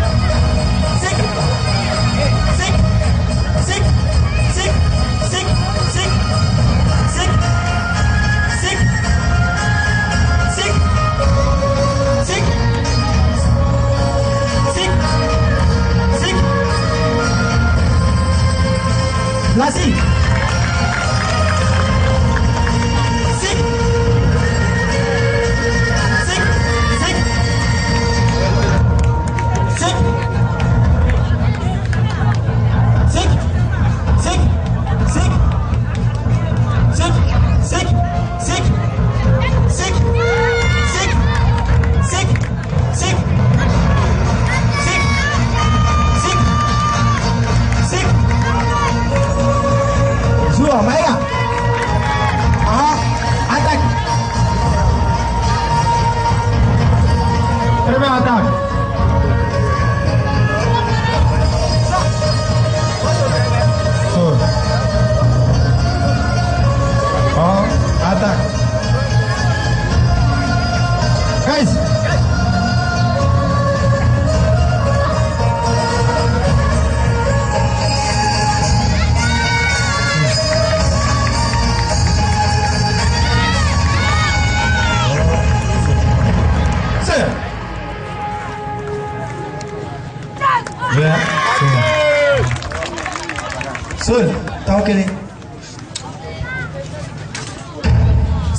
Sao kele.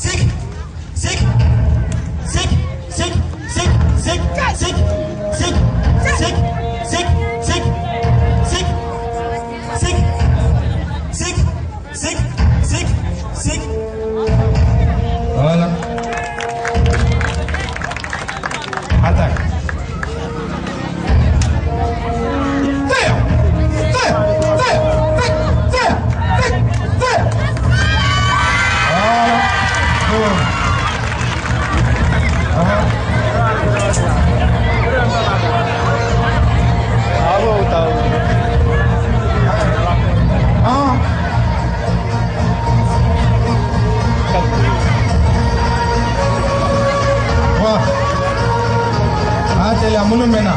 Sik. Sik. Sik. Sik. Sik. Sik. Sik. Sik. Sik. Sik. Sik. Sik. Sik. Sik. Sik. Sik. Sik. Voilà. Attaque. Atelia munu mena.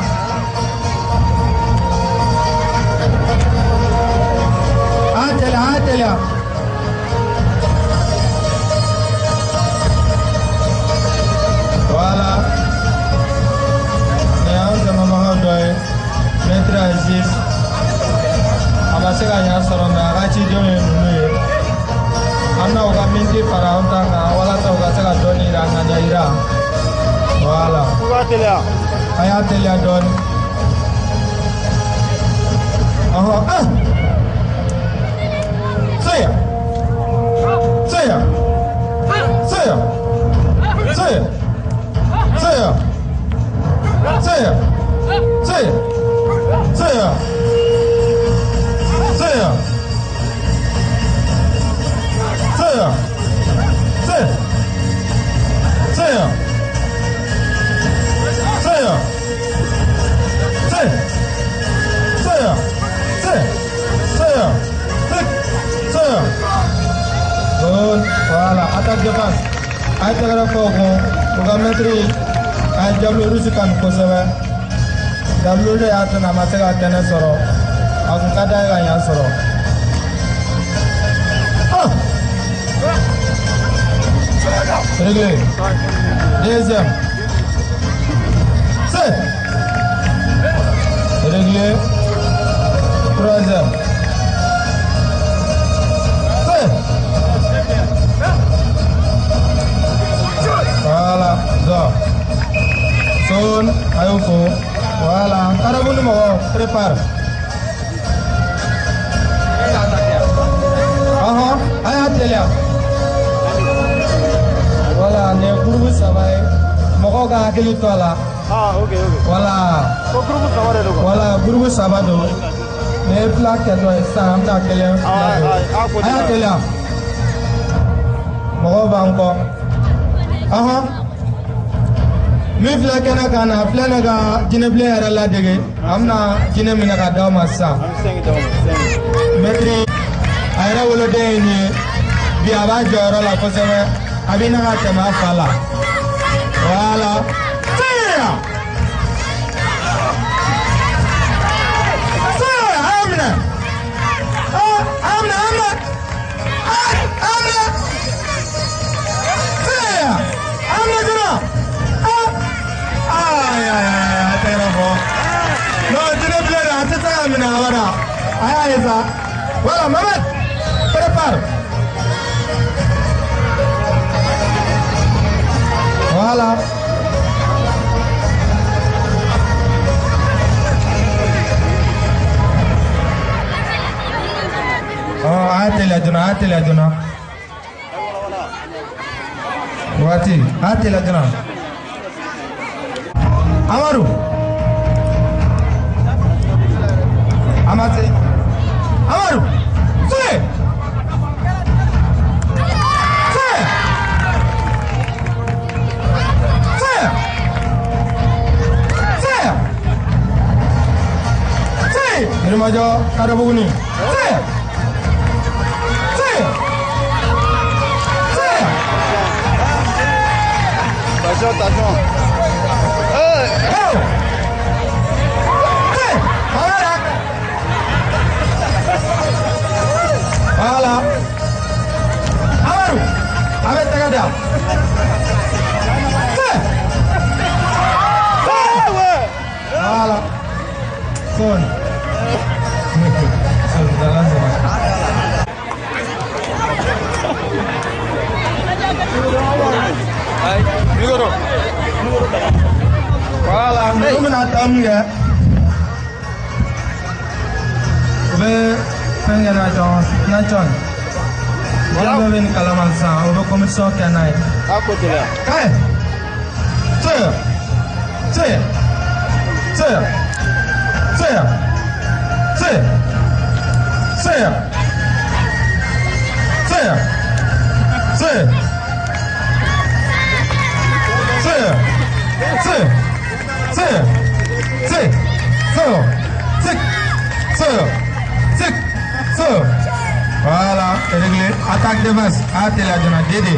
Atelia. Voilà. Ne an zama maha doye. Maître Aziz. Abase ka nya sɔrɔ mais a ka cidenw ye ninnu ye. An na u ka minti fara an ta kan walasa u ka se ka dɔɔni yira ŋaniya yira. Voilà. A y'a teliya dɔɔni. Saya. Saya. Saya. Saya. Saya. Saya. Saya. Saya. Saya. Saya. Saya. Saya. Voilà, attaque défense. Ay tagara foko, uga metri ay jablu rusi kan kosebe. Jablu de atana masega tene soro. Aku kada ga yan soro. Réglé. Deuxième. C'est. Réglé. Troisième. C'est. Voilà. Go. Son. Ayoko. Voilà. Karabunu mo. Prépare. Ayatelia. Voilà, ne groupe ça va. Moko ga hakili to la. Ok. Voilà. Ko groupe ça va do. Voilà, groupe ça va do. Ne plaque do ça amna kelen. Ayatelia. Moko ba encore. Mi fila kɛnɛ kan na filɛ ne ka jinɛbilen yɛrɛ ladege an bɛna jinɛ minɛ ka d'aw ma sisan mɛtiri a yɛrɛ woloden ye nin ye bi a b'a jɔyɔrɔ la kosɛbɛ a bɛ na ka tɛmɛ a fa la voilà Voilà, Mohamed, prépare. Voilà. Hati la duna. Wati, hati la duna. Amaru. Amate. Amaru. Say. Majo kada buguni. Attention. Voilà. Amaru. Avec Tagada. Voilà. Son. Voilà, nous sommes en train de faire Nachon. Voilà, nous venons Kalamansa, on va commencer à Kanaï. À côté là. Hey! Sir! Sir! Sir! Sir! Sir! Sir! Sir! Sir! Sir! Sir! Sir! Sir! Sir! Sir! Sir! Sir! Voilà, réglé. Attaque de masse. Hâte la donne. Dédé.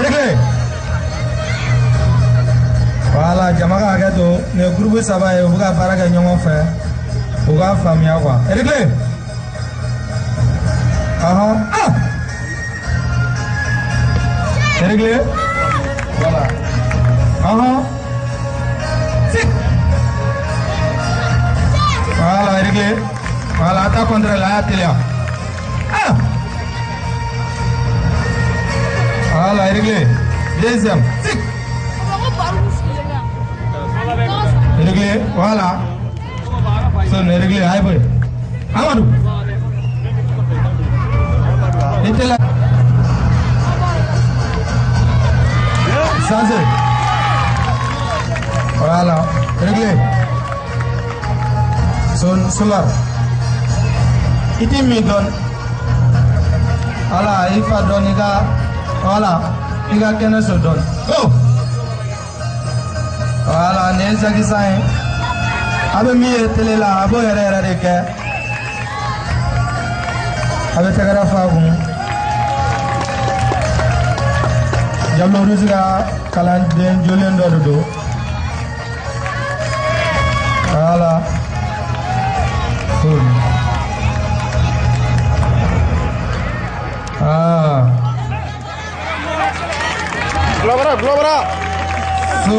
Réglé. Voilà, Jamaga Agato, le groupe Saba et Ouga Paraga Nyongo fait. Ouga Famia. Réglé. Ah! Réglé. Voilà. Voilà, réglé. Voilà, attaque contre la télé. Voilà, réglé. Deuxième. Réglé. Voilà. Son réglé. Aïe, Amadou. était là. Changé. Voilà. Réglé. Son solar. Iti mi don. Voilà, il faut donner ça. Voilà. Il y a qu'un seul don. Go. Voilà, n'est-ce pas que ça est? Abe mi tele la, abo yere de ke. Abe tagara fa gun. Jamlo ruziga kalan den jolen do. Voilà. Cool. Ah. Globra. So.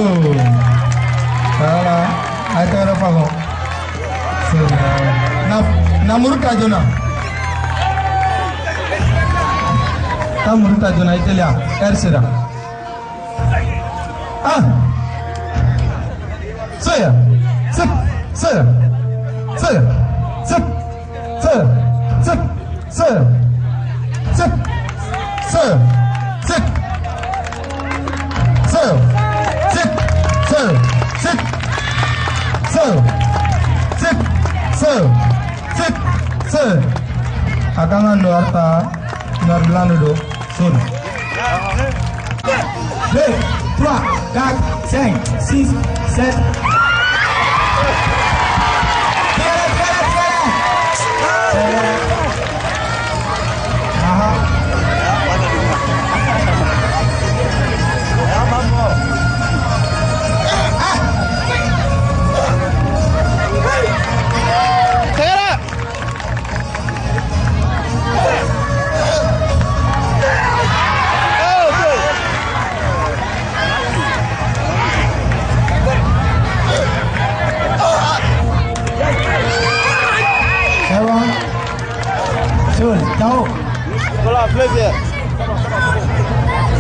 Voilà. Ayo tagara fa gun. So. Na muruta jona. Muruta jona itelia. Ersera. Ah. Saya. Sip. Saya. Saya. Sip. Saya. Sip. Saya. Sip. Saya. Sip. Saya. Sip. Saya. Sip. Saya. Sip. Saya. Sip. Saya. Akangan do arta Norblando do Sun. 2, 3, 4, 5, 6, 7. Tahu. Bola flip ya.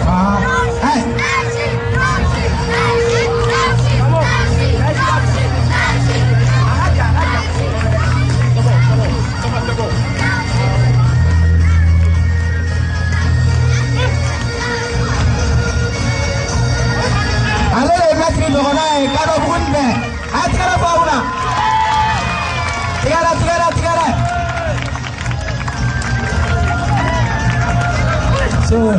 Hai. Ale matri logona kado bunbe. Atkara pauna. Tigara. Soon.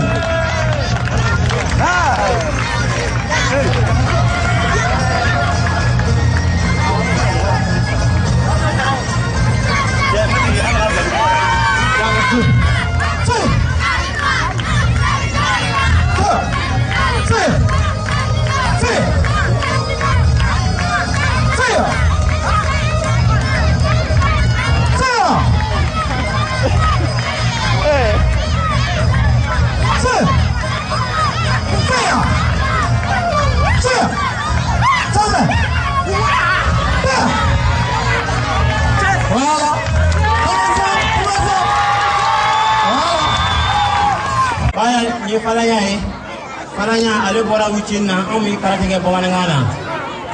Faranya ale bɔra wucin na anw mi karate kɛ bamanankan na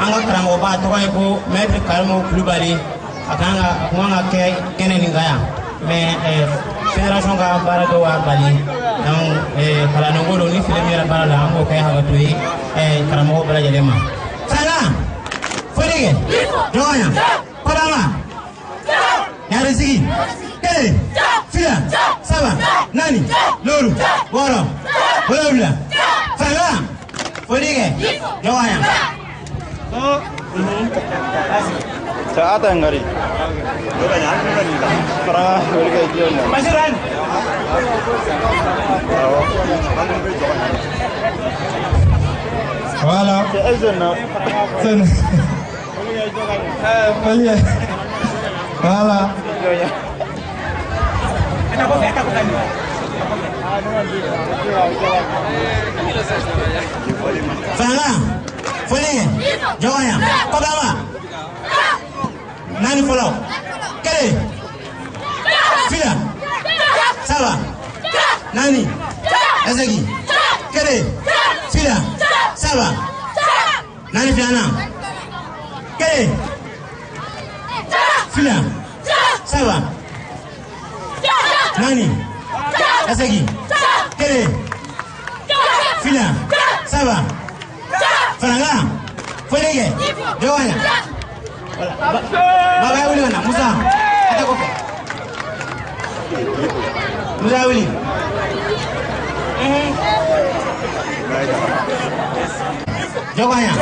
an ka karamɔgɔba tɔgɔ ye ko maître Karamo Kulubali a kan ka kɛ kɛnɛ nin kan yan mais fédération ka baara dɔw y'a bali donc kalandenko don ni fili min yɛrɛ baara la an b'o kɛ hakɛto ye karamɔgɔw bɛɛ lajɛlen ma. Sanga foli kɛ ɲɔgɔn yan kɔdama ɲari sigi kelen fila saba naani loolu wɔɔrɔ wolonwula Sanga foli kɛ ɲɔgɔn yan. Saat yang ngari. Faranga foli kɛ jɔnya. Masiran. Voilà. Voilà. Fanga, foli, jawanya, kobama, nani follow, kere, fila, saba, nani, ezegi, kere, fila, saba, nani fiana, kere, fila, saba, nani, ezegi, kere, fila, saba. Faranga, folege, jawanya. Baba Willy mana? Musa, ada kopi. Musa Willy. Jawanya.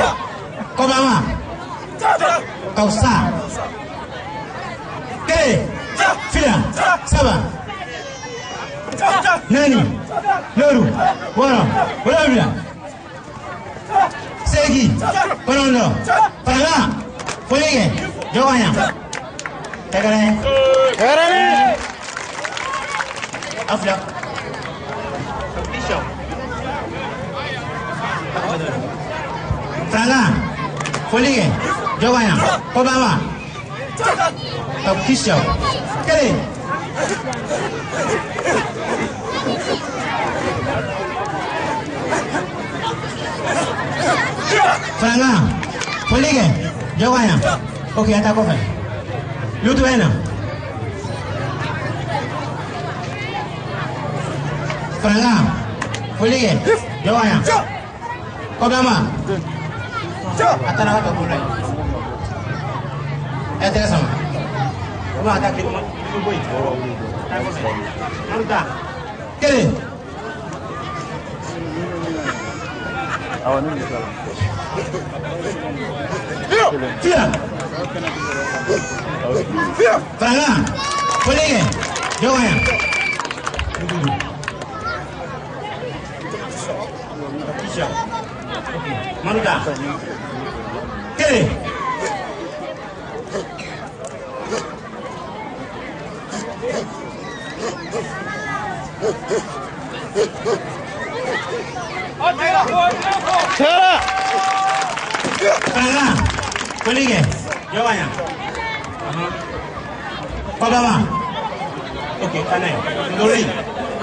Kau bawa. Kau sah. Kere, fila, saba. Nani, loru, wara, wara. Segi, Panondo, Faranga, Folege, Jawanya. Tegane. Afla. Faranga, Folege, Jawanya, Obama. Kisho. Kere. Faranga, folege, jawanya. Okey, ata kopi. Lutu ena. Faranga, folege, jawanya. Kopi ama. Ata nak kata boleh. Terus sama. Kamu ada klik mana? Itu boy. Mana? Kiri. Awan ini salah. Fia. Fia. Faranga. Folege. Jawanya. Mana? Kiri. Faranga, folege, jawanya. Kobama. Okey, kanai. Lori.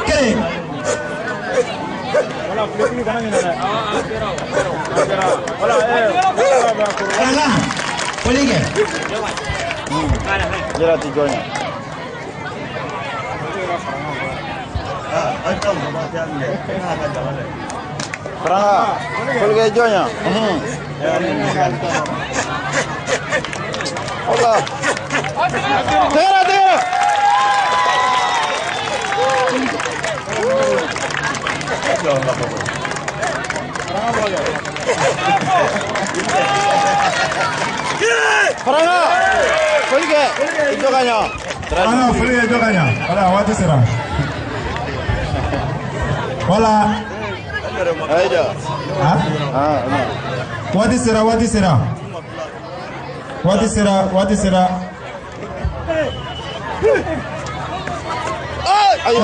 Kiri. Faranga, folege. Jelas tijonya. Faranga, folege jonya. Ola. Tera. Faranga, folege joganya. Faranga, folege joganya. Wala, wati sera. Wala. Aida. Wati sera. Ayo.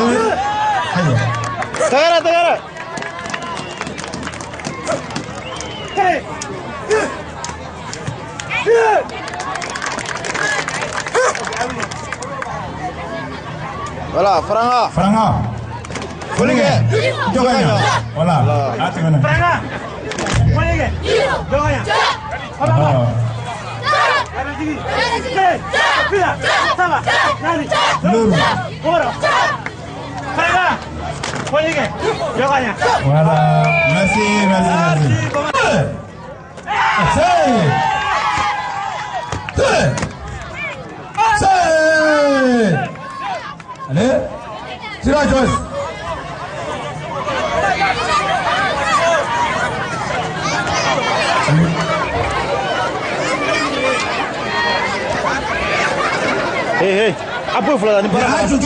Tegara. Wala, Faranga. Folike. Joganya. Voilà. Atengana. Franga. Folike. Joganya. Voilà, merci. Allez, tirage. Hey, apa pula ni? Aju.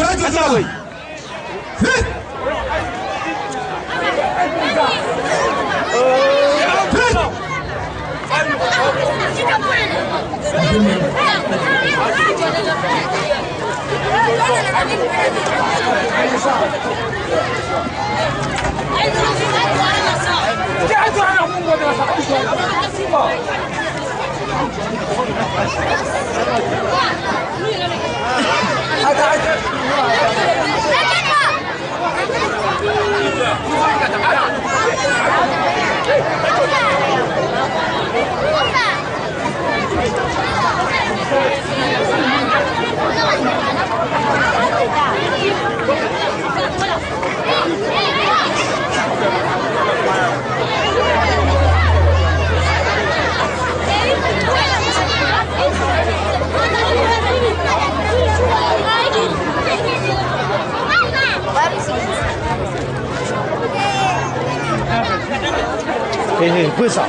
Hey, push up.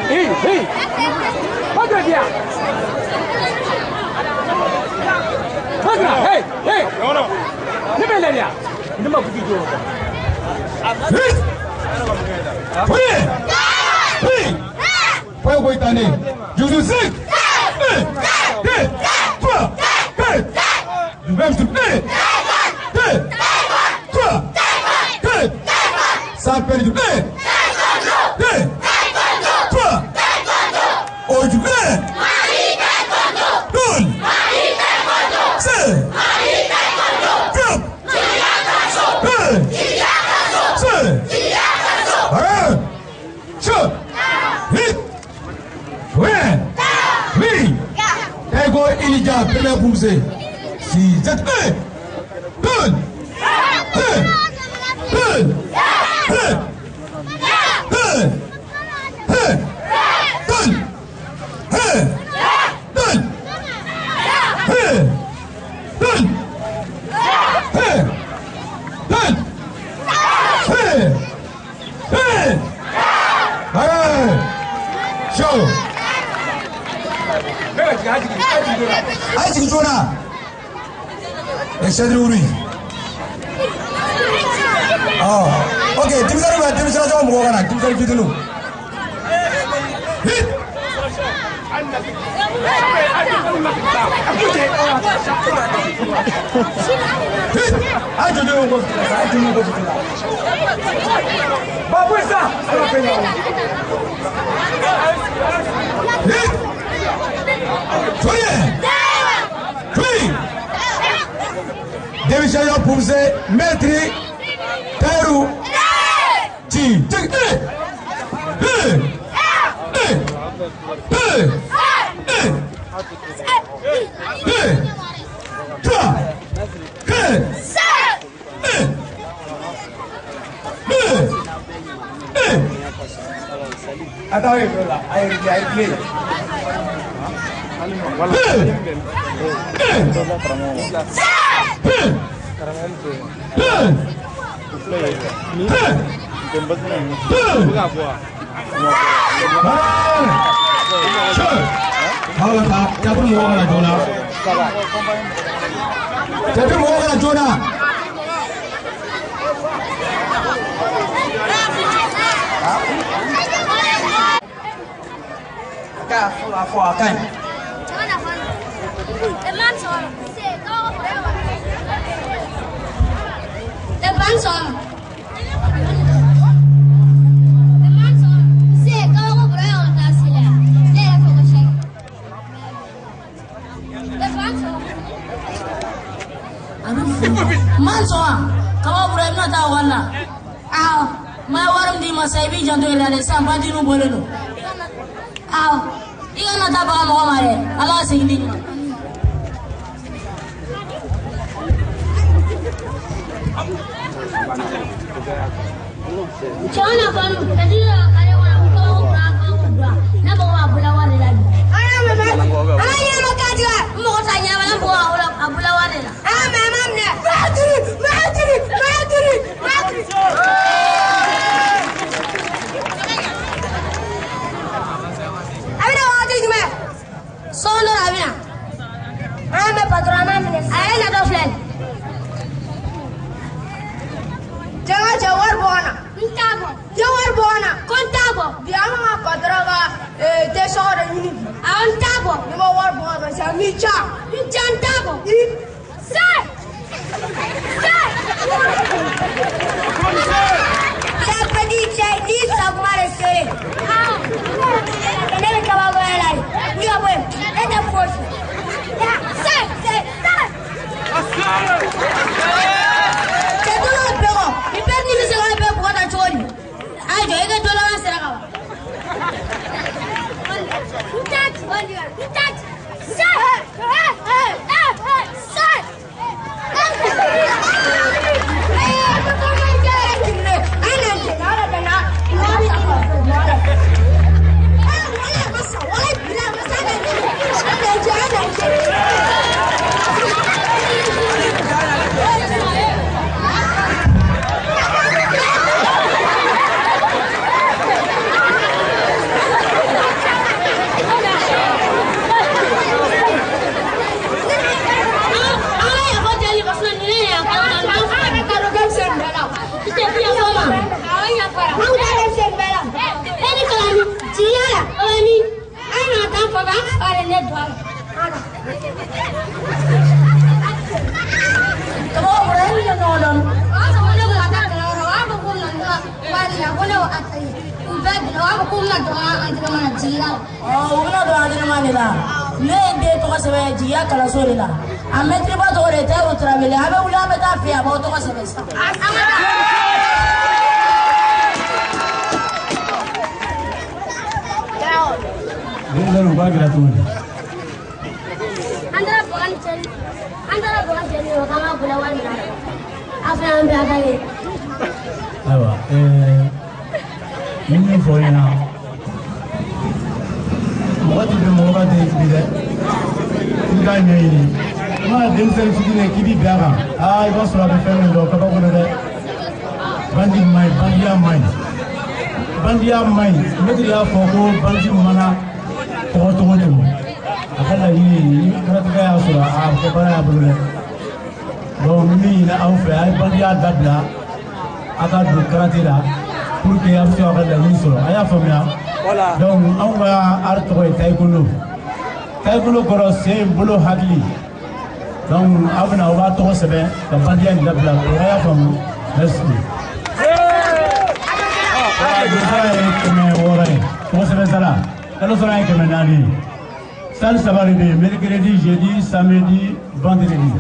Hey. Apa dia? Hey. No. Ni mana dia? Ni mau pergi jauh. Hey, boy tani. Juju sik. Sans perdre du blé. Du blé. Premier poussé. Si cette main. Oh, ok, tim sara jom mo kana, tim sara fitinu. Ajo de ngo, ajo ngo fitila. Ba puesta, ala penya. Division poussé, maître, Peru, Ti, attendez, là, allez, ma warum di masa ibi janto ila de samba di no boleno aw iga na taba mo mare ala sindi Chana kanu tadi kare wala ko na ba wa bula wala lagi Aya makajwa mo tanya wala bo abula wala mamne maadri Abina wadi jume solo abina ame patrona mine ayana do flen Jawar bona Intabo Jawar bona Contabo Diama padraga tesoro yini Antabo Dimo war bona sa micha Intabo Sai Ya pedi chai sabmare sere Enele kabago elai Uya boy Eta force Ya sai Ayo, ini dolar seragam. Utat, sah. Bandia mai, metri ya foko banji mana togo ne mo. Akala yi karatu ya sura a ko bara bulu. Do mi na au fe ay bandia dabla aka du karatu la pour que ya so akala ni sura. Aya famia. Voilà. Donc on va arto taekwondo. Taekwondo koro se bulu hagli. Donc abna wa to sebe ka bandia dabla ko aya famu. Merci. Mercredi, jeudi, samedi, vendredi.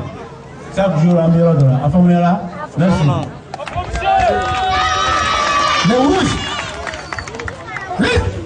Chaque jour à meilleur de la. Afamela, merci. Le rouge. Vite.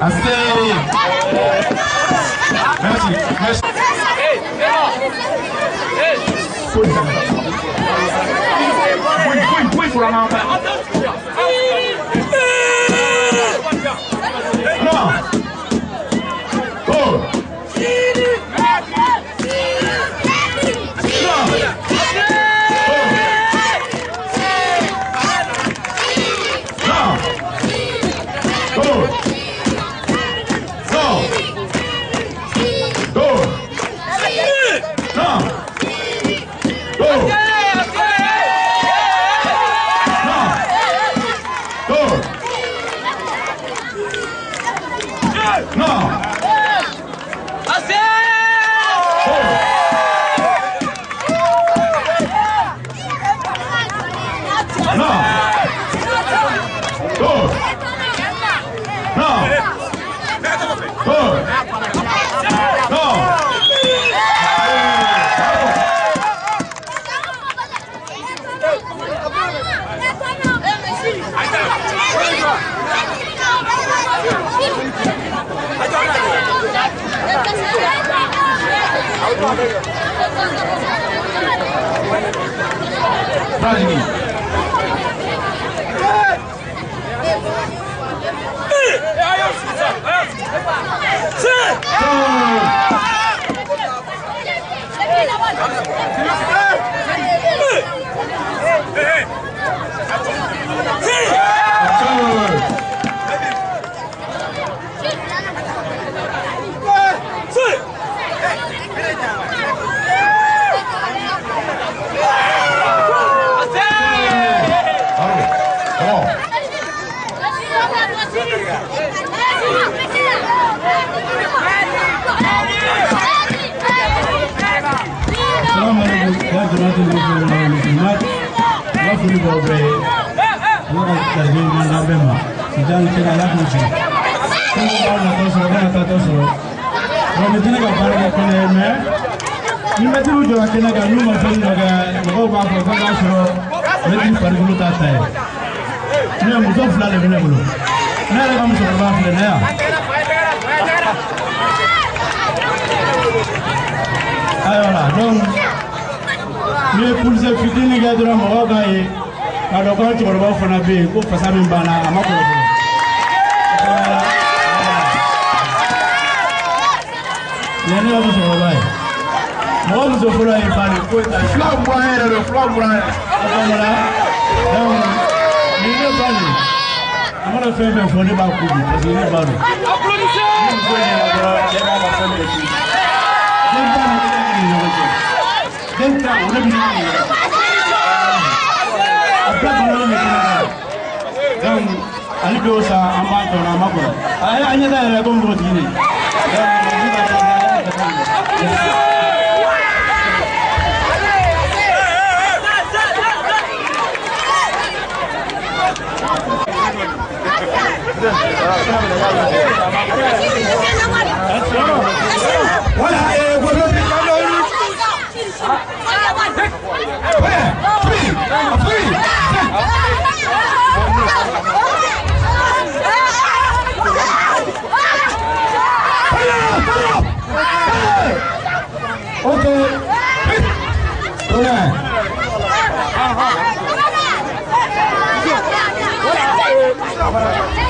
Assez. Merci. Merci. Oui, pour la main. Non. Oh.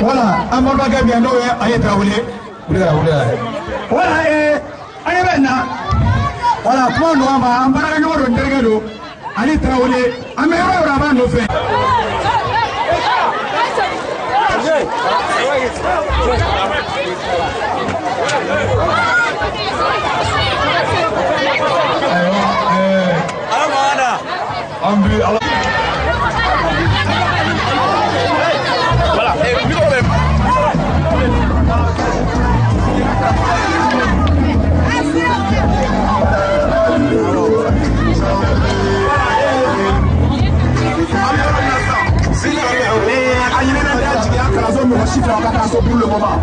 Voilà, Amaba Gabiano est travelé. Voilà, allez maintenant. Voilà, comment nous avons un barrage de Tergado, allez travelé, Améro Raban nous fait. Pour le moment,